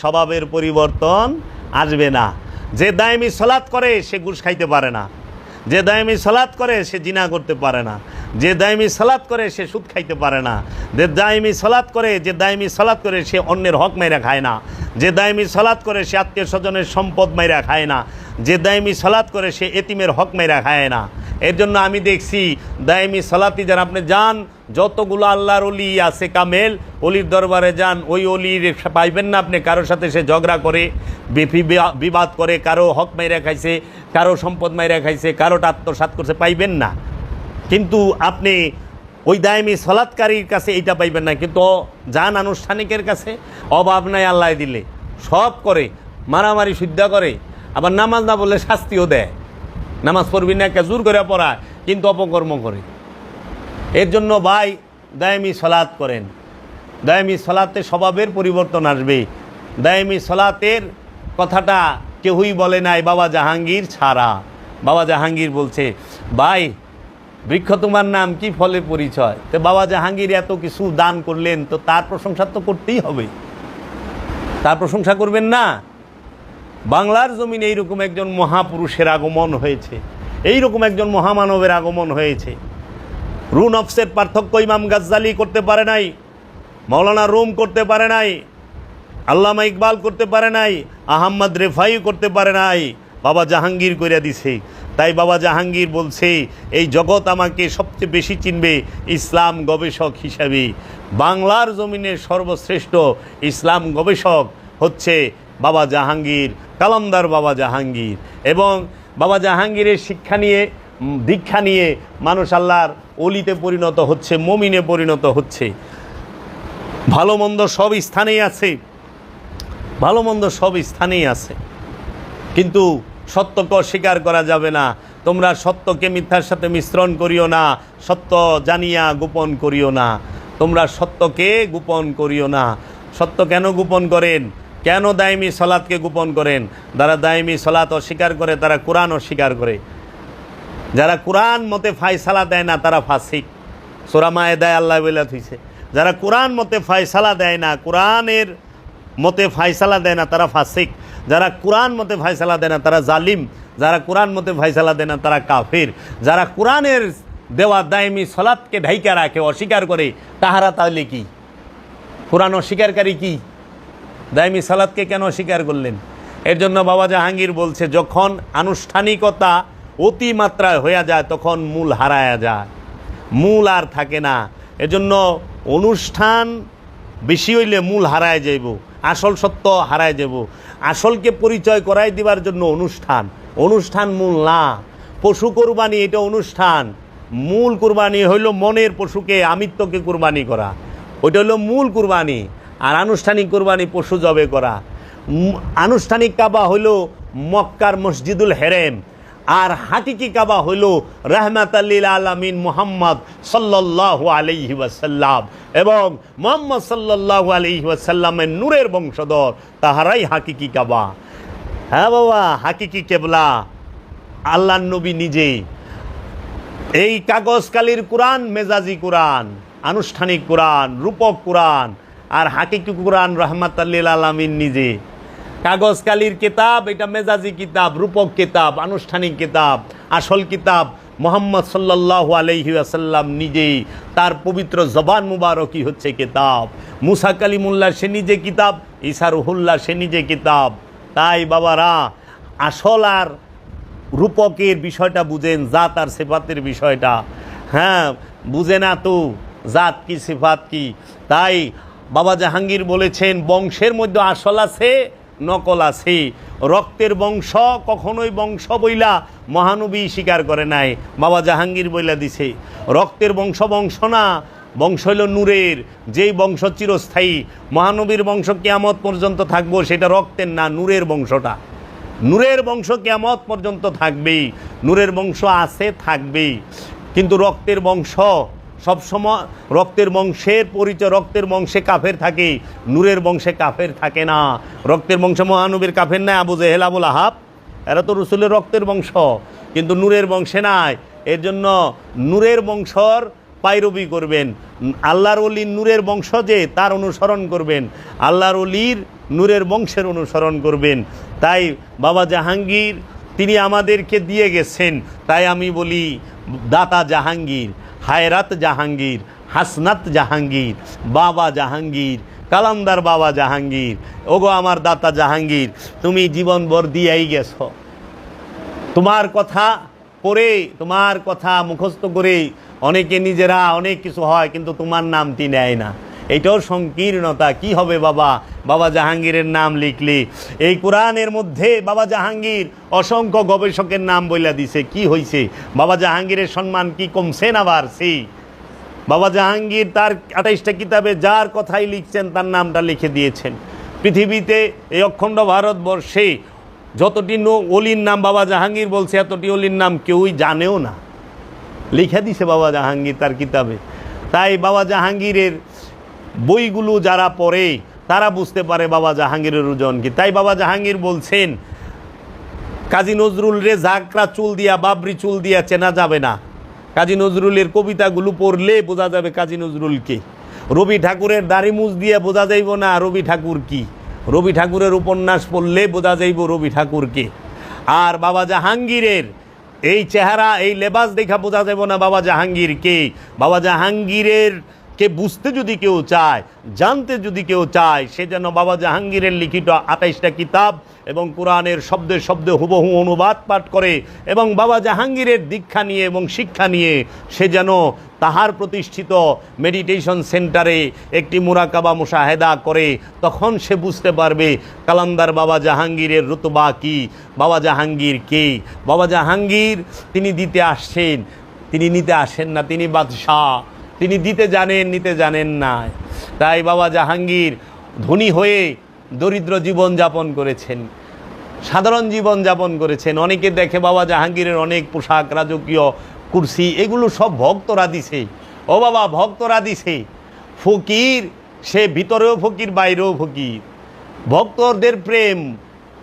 স্বভাবের পরিবর্তন আসবে না। যে দায়মি সলাত করে সে ঘুষ খাইতে পারে না, যে দায়মি সলাত করে সে জিনা করতে পারে না, যে দায়মি সলাত করে সে সুদ খাইতে পারে না, যে দায়মি সলাত করে, যে দায়মি সলাত করে সে অন্যের হক মাইরা খায় না, যে দায়মি সলাত করে সে আত্মীয় স্বজনের সম্পদ মাইরা খায় না, যে দায়মি সলাত করে সে এতিমের হক মাইরা খায় না। এর জন্য আমি দেখছি দায়মি সলাতি যারা, আপনি যান যতগুলো আল্লাহর অলি আছে কামেল, অলির দরবারে যান, ওই অলির পাইবেন না আপনি কারোর সাথে সে ঝগড়া করে, বিবাদ করে, কারো হক মাইরা খাইছে, কারো সম্পদ মাইরা খাইছে, কারো আত্মসাৎ করছে, পাইবেন না। কিন্তু আপনি ওই দায়মি সলাৎকারীর কাছে এইটা পাইবেন না। কিন্তু যান আনুষ্ঠানিকের কাছে, অভাব নাই আল্লাহ দিলে, সব করে, মারামারি শুদ্ধা করে, আবার নামাজ না বললে শাস্তিও দেয়। নামাজ পড়বি না, জোর করে পড়ায়, কিন্তু অপকর্ম করে। এর জন্য ভাই দায়মি সলাৎ করেন। দায়মি সলাতে স্বভাবের পরিবর্তন আসবে। দায়মি সলাতের কথাটা কেউই বলে নাই বাবা জাহাঙ্গীর ছাড়া। বাবা জাহাঙ্গীর বলছে, ভাই বৃক্ষ তোমার নাম কি, ফলে পরিচয়। তো বাবা জাহাঙ্গীর এত কিছু দান করলেন, তো তার প্রশংসা তো করতেই হবে, তার প্রশংসা করবেন না? বাংলার জমিনে এইরকম একজন মহাপুরুষের আগমন হয়েছে, এইরকম একজন মহামানবের আগমন হয়েছে। রু নফসের পার্থক্য ইমাম গাজ্জালি করতে পারে নাই, মৌলানা রুম করতে পারে নাই, আল্লামা ইকবাল করতে পারে নাই, আহমদ রেফাই করতে পারে নাই, বাবা জাহাঙ্গীর কইরা দিছে। তাই বাবা জাহাঙ্গীর বলছে, এই জগৎ আমাকে সবচেয়ে বেশি চিনবে ইসলাম গবেষক হিসাবে। বাংলার জমিনের সর্বশ্রেষ্ঠ ইসলাম গবেষক হচ্ছে বাবা জাহাঙ্গীর, কালামদার বাবা জাহাঙ্গীর। এবং বাবা জাহাঙ্গীরের শিক্ষা নিয়ে, দীক্ষা নিয়ে মানুষ আল্লাহর অলিতে পরিণত হচ্ছে, মুমিনে পরিণত হচ্ছে। ভালো মন্দ সব স্থানেই আছে, ভালো মন্দ সব স্থানেই আছে, কিন্তু সত্যকে অস্বীকার করা যাবে না। তোমরা সত্যকে মিথ্যার সাথে মিশ্রণ করিও না, সত্য জানিয়া গোপন করিও না, তোমরা সত্যকে গোপন করিও না। সত্য কেন গোপন করেন? কেন দায়মি সলাৎকে গোপন করেন? যারা দায়মি সলাৎ অস্বীকার করে তারা কোরআন অস্বীকার করে। যারা কোরআন মতে ফায়সালা দেয় না তারা ফাসিক। সূরা মায়েদায় আল্লাহ বলে থইছে, যারা কোরআন মতে ফায়সালা দেয় না, কোরআনের মতে ফায়সালা দেয় না তারা ফাসিক। যারা কোরআন মতে ফায়সালা দেয় না তারা জালিম। যারা কোরআন মতে ফায়সালা দেয় না তারা কাফির। যারা কোরআনের দেওয়া দায়মি সলাৎকে ঢাইকা রাখে, অস্বীকার করে, তাহারা তাহলে কি? কোরআন অস্বীকারী কি? দায়মি সালাতকে কেন অস্বীকার করলেন? এর জন্য বাবা জাহাঙ্গীর বলছে, যখন আনুষ্ঠানিকতা অতিমাত্রায় হয়ে যায় তখন মূল হারায়া যায়, মূল আর থাকে না। এজন্য অনুষ্ঠান বেশি হইলে মূল হারায় যাইব, আসল সত্য হারায় যাব। আসলকে পরিচয় করাই দিবার জন্য অনুষ্ঠান, অনুষ্ঠান মূল না। পশু কোরবানি এটা অনুষ্ঠান, মূল কোরবানি হইল মনের পশুকে, আমিত্বকে কোরবানি করা, ওইটা হলো মূল কোরবানি। আর আনুষ্ঠানিক কোরবানি পশু জবে করা। আনুষ্ঠানিক কাবা হইল মক্কার মসজিদুল হেরেম, আর হাকিকি কাবা হইল রাহমাতাল লিল আলামিন মুহাম্মদ সাল্লাল্লাহু আলাইহি ওয়াসাল্লাম, এবং মুহাম্মদ সাল্লাল্লাহু আলাইহি ওয়াসাল্লামের নূরের বংশধর, তাহারাই হাকিকি কাবা। হ্যাঁ বাবা, হাকিকি কেবলা আল্লাহর নবী নিজে। এই কাগজ কালির কোরআন মেজাজি কোরআন, আনুষ্ঠানিক কোরআন, রূপক কোরআন, আর হাকিকি কোরআন রাহমাতাল লিল আলামিন নিজে। কাগজ কালির কিতাব এটা মেজাজি কিতাব, রূপক কিতাব, আনুষ্ঠানিক কিতাব। আসল কিতাব মুহাম্মদ সাল্লাল্লাহু আলাইহি ওয়াসাল্লাম নিজেই, তার পবিত্র জবান মুবারকই হচ্ছে কিতাব। মুসা কালিমুল্লাহ সে নিজে কিতাব, ঈসা রুহুল্লাহ সে নিজে কিতাব। তাই বাবারা, আসল আর রূপকের বিষয়টা বুঝেন, জাত আর সিফাতের বিষয়টা। হ্যাঁ, বুঝে না তো জাত কি সিফাত কি। তাই বাবা জাহাঙ্গীর বলেছেন, বংশের মধ্যে আসল আছে, নকল আছে। রক্তের বংশ কখনোই বংশ বইলা মহানবী স্বীকার করে নাই, বাবা জাহাঙ্গীর বইলা দিছে। রক্তের বংশ বংশ না, বংশ হইল নূরের, যেই বংশ চিরস্থায়ী। মহানবীর বংশ কিয়ামত পর্যন্ত থাকবো, সেটা রক্তের না, নূরের বংশটা। নূরের বংশ কিয়ামত পর্যন্ত থাকবেই, নূরের বংশ আছে, থাকবেই। কিন্তু রক্তের বংশ সবসময়, রক্তের বংশের পরিচয়, রক্তের বংশে কাফের থাকে, নূরের বংশে কাফের থাকে না। রক্তের বংশে মহানবীর কাফের নাই, আবু জেহেল, আবু লাহাব, এরা তো রসুলের রক্তের বংশ, কিন্তু নূরের বংশে নাই। এর জন্য নূরের বংশর পায়রবি করবেন। আল্লাহর অলির নূরের বংশ যে, তার অনুসরণ করবেন, আল্লাহর অলির নূরের বংশের অনুসরণ করবেন। তাই বাবা জাহাঙ্গীর তিনি আমাদেরকে দিয়ে গেছেন। তাই আমি বলি, দাতা জাহাঙ্গীর, হায়রাত জাহাঙ্গীর, হাসনাত জাহাঙ্গীর, বাবা জাহাঙ্গীর, কালামদার বাবা জাহাঙ্গীর। ওগো আমার দাতা জাহাঙ্গীর, তুমি জীবনভর দিয়েই গেছ। তোমার কথা পড়ে, তোমার কথা মুখস্থ করে অনেকে নিজেরা অনেক কিছু হয়, কিন্তু তোমার নামটি নেয় না। এটাও সংকীর্ণতা। কি হবে বাবা, বাবা জাহাঙ্গীরের নাম লিখলে? এই কোরআনের মধ্যে বাবা জাহাঙ্গীর অসংখ্য গবেষকের নাম বইলা দিছে, কি হয়েছে? বাবা জাহাঙ্গীরের সম্মান কি কমছে না বাড়ছে? বাবা জাহাঙ্গীর তার 28টা কিতাবে যার কথাই লিখছেন তার নামটা লিখে দিয়েছেন। পৃথিবীতে এই অখণ্ড ভারতবর্ষে যতটি অলির নাম বাবা জাহাঙ্গীর বলছে, এতটি অলির নাম কেউই জানেও না, লিখে দিছে বাবা জাহাঙ্গীর তার কিতাবে। তাই বাবা জাহাঙ্গীরের বইগুলো যারা পড়ে তারা বুঝতে পারে বাবা জাহাঙ্গীরের ওজন কি। তাই বাবা জাহাঙ্গীর বলছেন, কাজী নজরুল রে জাকরা চুল দিয়া বাবরি চুল দিয়া চেনা যাবে না। কাজী নজরুলের কবিতাগুলো পড়লে বোঝা যাবে কাজী নজরুলকে। রবি ঠাকুরের দাড়ি মুছ দিয়ে বোঝা যাইব না রবি ঠাকুর কি। রবি ঠাকুরের উপন্যাস পড়লে বোঝা যাইব রবি ঠাকুরকে। আর বাবা জাহাঙ্গীরের এই চেহারা এই লেবাস দেখা বোঝা যাব না বাবা জাহাঙ্গীর কে। বাবা জাহাঙ্গীরের কে বুঝতে যদি কেউ চায়, জানতে যদি কেউ চায়, সে যেন বাবা জাহাঙ্গীরের লিখিত 28টা কিতাব এবং কোরআনের শব্দে শব্দে হুবহু অনুবাদ পাঠ করে এবং বাবা জাহাঙ্গীরের দীক্ষা নিয়ে এবং শিক্ষা নিয়ে সে যেন তাহার প্রতিষ্ঠিত মেডিটেশন সেন্টারে একটি মুরাকাবা মুশাহেদা করে। তখন সে বুঝতে পারবে কালান্দার বাবা জাহাঙ্গীরের রুতবা কি, বাবা জাহাঙ্গীর কে। বাবা জাহাঙ্গীর তিনি দিতে আসছেন, তিনি নিতে আসেন না। তিনি বাদশাহ, তিনি দিতে জানেন, নিতে জানেন না। তাই বাবা জাহাঙ্গীর ধনী হয়ে দরিদ্র জীবন যাপন করেছেন, সাধারণ জীবন যাপন করেছেন। অনেকে দেখে বাবা জাহাঙ্গীরের অনেক পোশাক, রাজকীয় কুরসি, এগুলো সব ভক্তরা দিছে। ও বাবা, ভক্তরা দিছে। ফকির সে ভিতরেও ফকির, বাইরেও ফকির। ভক্তদের প্রেম,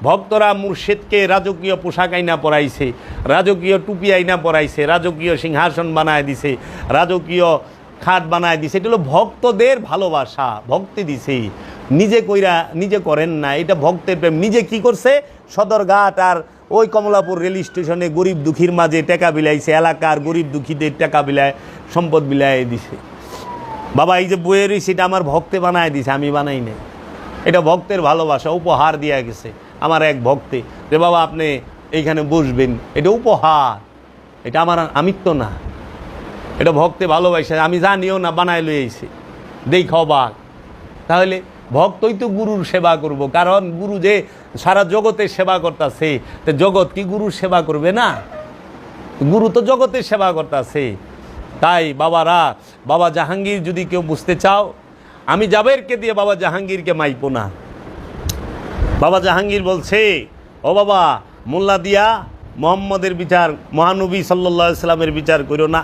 ভক্তরা মুর্শিদকে রাজকীয় পোশাক আইনা পরাইছে, রাজকীয় টুপি আইনা পরাইছে, রাজকীয় সিংহাসন বানায় দিছে, রাজকীয় খাট বানায় দিছে। এটা হলো ভক্তদের ভালোবাসা, ভক্তি দিছে। নিজে কইরা নিজে করেন না, এটা ভক্তের প্রেম। নিজে কি করছে? সদরঘাট আর ওই কমলাপুর রেল স্টেশনে গরিব দুঃখীর মাঝে টাকা বিলাইছে, এলাকার গরিব দুঃখীদের টাকা বিলায়, সম্পদ বিলায় দিছে। বাবা এই যে বইয়ের সেটা আমার ভক্তে বানায় দিছে, আমি বানাই নাই। এটা ভক্তের ভালোবাসা, উপহার দিয়া গেছে আমার এক ভক্তে, যে বাবা আপনি এইখানে বসবেন, এটা উপহার, এটা আমার আমিত্ব না। এটা ভক্তে ভালোবাসে, আমি জানিও না, বানায় লই আইছে, দেখাও বাঘ। তাহলে ভক্তই তো গুরুর সেবা করব, কারণ গুরু যে সারা জগতের সেবা করতেছে, তো জগৎ কি গুরুর সেবা করবে না? গুরু তো জগতের সেবা করতেছে। তাই বাবারা, বাবা জাহাঙ্গীর যদি কেউ বুঝতে চাও, আমি জাবেরকে দিয়ে বাবা জাহাঙ্গীরকে মাইপো না। বাবা জাহাঙ্গীর বলছে, ও বাবা, মোল্লা দিয়া মোহাম্মদের বিচার, মহানবী সাল্লাল্লাহু আলাইহি সাল্লামের বিচার করো না।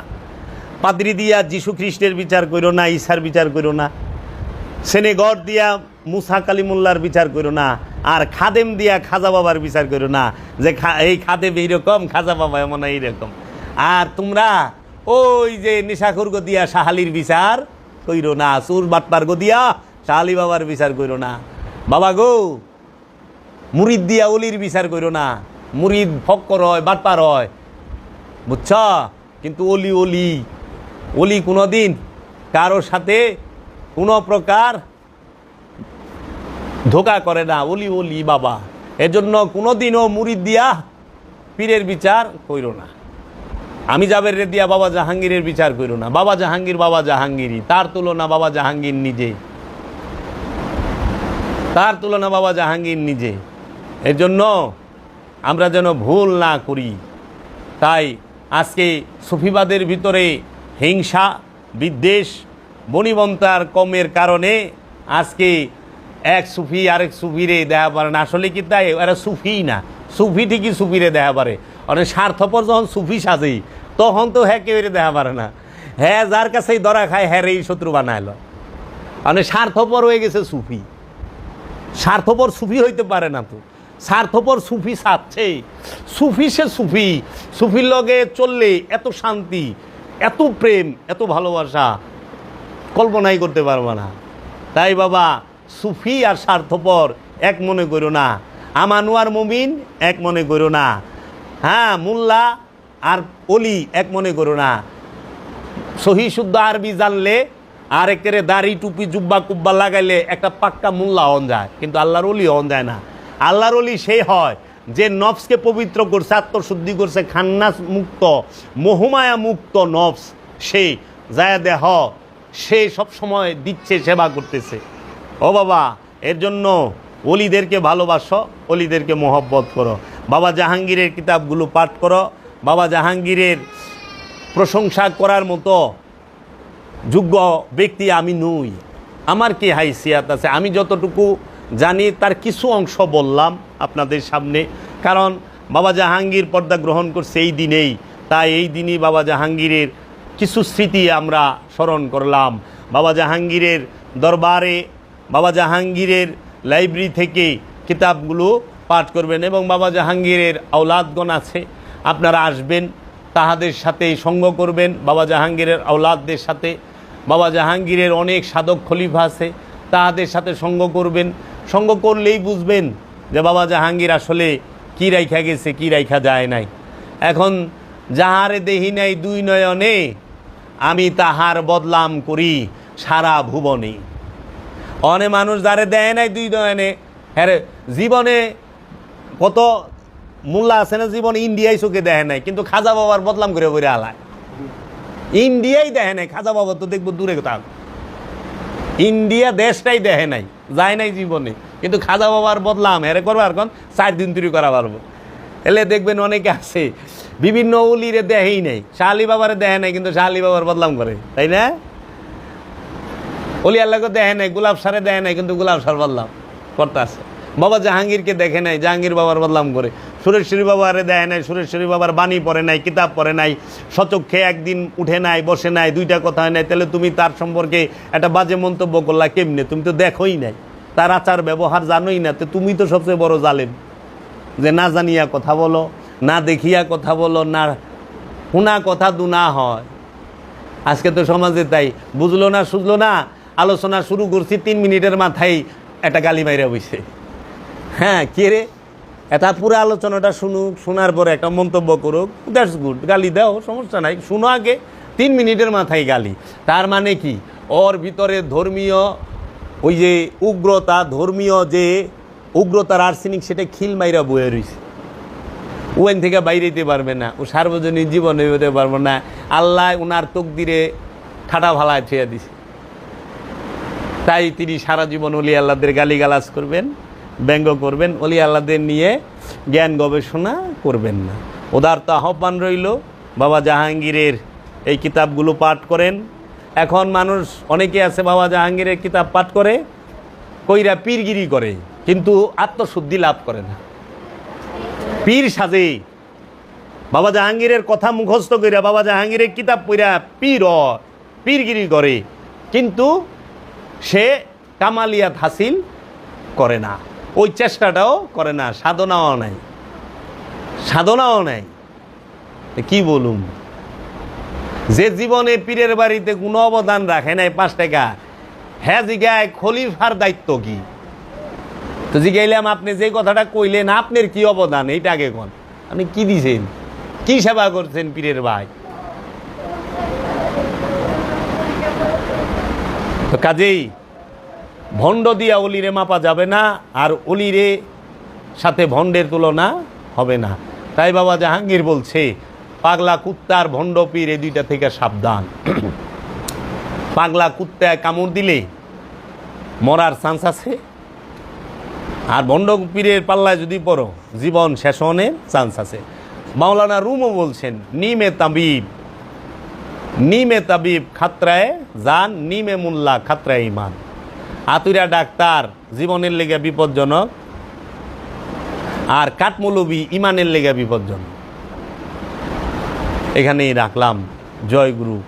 পাদ্রি দিয়া যীশু খ্রিস্টের বিচার করো না, ঈসার বিচার করো না। সেনেগর দিয়া মুসা কালিমুল্লার বিচার করো না। আর খাদেম দিয়া খাজা বাবার বিচার করো না, যে এই খাদেম এইরকম, খাজা বাবা এমন এইরকম। আর তোমরা ওই যে নেশাখোর গো দিয়া সাহালির বিচার কইরো না, সুর বাটপার গো দিয়া সাহালি বাবার বিচার করো না। বাবা গো, মুরিদ দিয়া অলির বিচার করো না। মুরিদ ফক্কর হয়, বাটপার হয়, বুঝছ? কিন্তু অলি অলি অলি কোনোদিন কারোর সাথে কোনো প্রকার ধোকা করে না। অলি অলি বাবা, এজন্য কোনোদিনও মুরিদ দিয়া পীরের বিচার কইরো না। আমি জাবের রে দিয়া বাবা জাহাঙ্গীরের বিচার কইরো না। বাবা জাহাঙ্গীর বাবা জাহাঙ্গীরই, তার তুলনা বাবা জাহাঙ্গীর নিজে, তার তুলনা বাবা জাহাঙ্গীর নিজে। এর জন্য আমরা যেন ভুল না করি। তাই আজকে সুফিবাদের ভিতরে হিংসা, বিদ্বেষ, বনিবন্তার কমের কারণে আজকে এক সুফি আরেক সুফিরে দেখা পারে না। আসলে কি তাই? এরা সুফি না, সুফি ঠিকই সুফিরে দেখা পারে। অনেক স্বার্থপর যখন সুফি সাজে, তখন তো হ্যাঁ কেউ দেখা পারে না। হ্যাঁ যার কাছেই ধরা খায়, হ্যাঁ এই শত্রু বানাইল। অনেক স্বার্থপর হয়ে গেছে সুফি। স্বার্থপর সুফি হইতে পারে না তো, স্বার্থপর সুফি সাজছে। সুফি সে সুফি, সুফির লগে চললে এত শান্তি, এত প্রেম, এত ভালোবাসা কল্পনাই করতে পারবো না। তাই বাবা, সুফি আর স্বার্থপর এক মনে করো না। আমানুয়ার মুমিন এক মনে করো না। হ্যাঁ, মোল্লা আর অলি এক মনে করো না। সহি শুদ্ধ আরবি জানলে আর একেরে দাড়ি টুপি জুব্বা কুব্বা লাগাইলে একটা পাক্কা মোল্লা হন যায়, কিন্তু আল্লাহর অলি হন যায় না। আল্লাহর অলি সেই হয় যে নফসকে পবিত্র করছে, আত্মশুদ্ধি করছে, খান্নাস মুক্ত, মোহমায়া মুক্ত নফস, সে যায় দেহ, সে সব সময় দিচ্ছে, সেবা করতেছে। ও বাবা, এর জন্য অলিদেরকে ভালোবাসো, অলিদেরকে মহব্বত করো। বাবা জাহাঙ্গীরের কিতাবগুলো পাঠ করো। বাবা জাহাঙ্গীরের প্রশংসা করার মতো যোগ্য ব্যক্তি আমি নই। আমার কি হাইসিয়াত আছে? আমি যতটুকু জানি তার কিছু অংশ বললাম আপনাদের সামনে। কারণ বাবা জাহাঙ্গীর পর্দা গ্রহণ করছে এই দিনেই, তাই এই দিনই বাবা জাহাঙ্গীরের কিছু স্মৃতি আমরা স্মরণ করলাম। বাবা জাহাঙ্গীরের দরবারে, বাবা জাহাঙ্গীরের লাইব্রেরি থেকে কিতাবগুলো পাঠ করবেন। এবং বাবা জাহাঙ্গীরের আওলাদগণ আছে, আপনারা আসবেন, তাহাদের সাথে সঙ্গ করবেন, বাবা জাহাঙ্গীরের আওলাদদের সাথে। বাবা জাহাঙ্গীরের অনেক সাধক খলিফা আছে, তাহাদের সাথে সঙ্গ করবেন। সঙ্গ করলেই বুঝবেন যে বাবা জাহাঙ্গীর আসলে কি রাইখা গেছে, কি রাইখা যায় নাই। এখন যাহারে দেহি নাই দুই নয়নে, আমি তাহার বদলাম করি সারা ভুবনে। অনেক মানুষ যারে দেয় নাই দুই নয়নে, হ্যাঁ জীবনে কত মোল্লা আছে না, জীবনে ইন্ডিয়ায় চোখে দেখে নাই, কিন্তু খাজা বাবার বদলাম করে বইরে আলায়। ইন্ডিয়াই দেখে নাই, খাজা বাবা তো দেখবো দূরে কোথাও, ইন্ডিয়া দেশটাই দেখে নাই, যায় নাই জীবনে, কিন্তু খাজা বাবার বদলাম হেরে করবো আর কোন 4 দিন তৈরি করা পারবো। এলে দেখবেন অনেকে আছে বিভিন্ন উলিরে দেখেই নাই, শাহ আলী বাবারে দেখে নাই, কিন্তু শাহ আলী বাবার বদলাম করে, তাই না? অলি আল্লাহকে দেখে নাই, গোলাপ সারে দেখে নাই, কিন্তু গোলাপ সার বদলাম করতে আছে। বাবা জাহাঙ্গীরকে দেখে নাই, জাহাঙ্গীর বাবার বদলাম করে। সুরেশ্বরী বাবারে দেখে নাই, সুরেশ্বরী বাবার বাণী পড়ে নাই, কিতাব পড়ে নাই, সচক্ষে একদিন উঠে নাই, বসে নাই, দুইটা কথা হয় নাই, তাহলে তুমি তার সম্পর্কে একটা বাজে মন্তব্য করলা কেমনে? তুমি তো দেখোই নাই, তার আচার ব্যবহার জানোই না, তো তুমি তো সবচেয়ে বড় জালেম, যে না জানিয়া কথা বলো, না দেখিয়া কথা বলো, না শোনা কথা দুনা হয়। আজকে তো সমাজে তাই, বুঝলো না সুঝলো না, আলোচনা শুরু করছি 3 মিনিটের মাথায় একটা গালি মাইরা বইছে। হ্যাঁ কে রে, এটা পুরো আলোচনাটা শুনুক, শোনার পরে একটা মন্তব্য করুক, দ্যাটস গুড, গালি দাও, সমস্যা নাই, শুনো আগে। 3 মিনিটের মাথায় গালি, তার মানে কি ওর ভিতরে ধর্মীয় ওই যে উগ্রতা, ধর্মীয় যে উগ্রতার আর্সেনিক, সেটা খিল মাইরা বয়ে রয়েছে। ওখান থেকে বাইরে যেতে পারবে না, ও সার্বজনীন জীবনে হতে পারবে না। আল্লাহ ওনার তকদিরে ঠাটা ভালায় ঠেয়া দিছে, তাই তিনি সারা জীবন অলি আল্লাহদের গালিগালাজ করবেন, ব্যঙ্গ করবেন, অলি আল্লাহদের নিয়ে জ্ঞান গবেষণা করবেন না। উদারতা আহ্বান রইল, বাবা জাহাঙ্গীরের এই কিতাবগুলো পাঠ করেন। এখন মানুষ অনেকে আছে বাবা জাহাঙ্গীরের কিতাব পাঠ করে কইরা পীরগিরি করে, কিন্তু আত্মশুদ্ধি লাভ করে না, পীর সাজে। বাবা জাহাঙ্গীরের কথা মুখস্থ কইরা, বাবা জাহাঙ্গীরের কিতাব পড়া পীরগিরি করে, কিন্তু সে কামালিয়াত হাসিল করে না, ওই চেষ্টাটাও করে না, সাধনাও নাই, সাধনাও নাই। কি বলুন, যে জীবনে পীরের বাড়িতে কোনো অবদান রাখে নাই 5 টাকা, হ্যাঁ জিগায় খলিফার দায়িত্ব কি? তো জিগাইলাম আপনি যে কথাটা কইলেন, আপনার কি অবদান এইটা আগে কোন, আপনি কি দিছেন, কি সেবা করছেন পীরের ভাই? তো কাজেই ভণ্ড দিয়া অলিরে মাপা যাবে না, আর অলিরে সাথে ভণ্ডের তুলনা হবে না। তাই বাবা জাহাঙ্গীর বলছে, পাগলা কুত্তার ভণ্ড পীর, এই দুইটা থেকে সাবধান। পাগলা কুত্তায় কামড় দিলে মরার চান্স আছে, আর ভণ্ড পীরের পাল্লায় যদি পড়ো জীবন শেষ হওয়ার চান্স আছে। মাওলানা রুমও বলছেন, নিমে তাবিব খাতরায় জান, নিমে মুল্লা খাতরায় ইমান। আতুরা ডাক্তার জীবনের লেগে বিপজ্জনক, আর কাঠমৌলবী ইমানের লেগে বিপজ্জনক। এখানেই রাখলাম। জয় গুরু।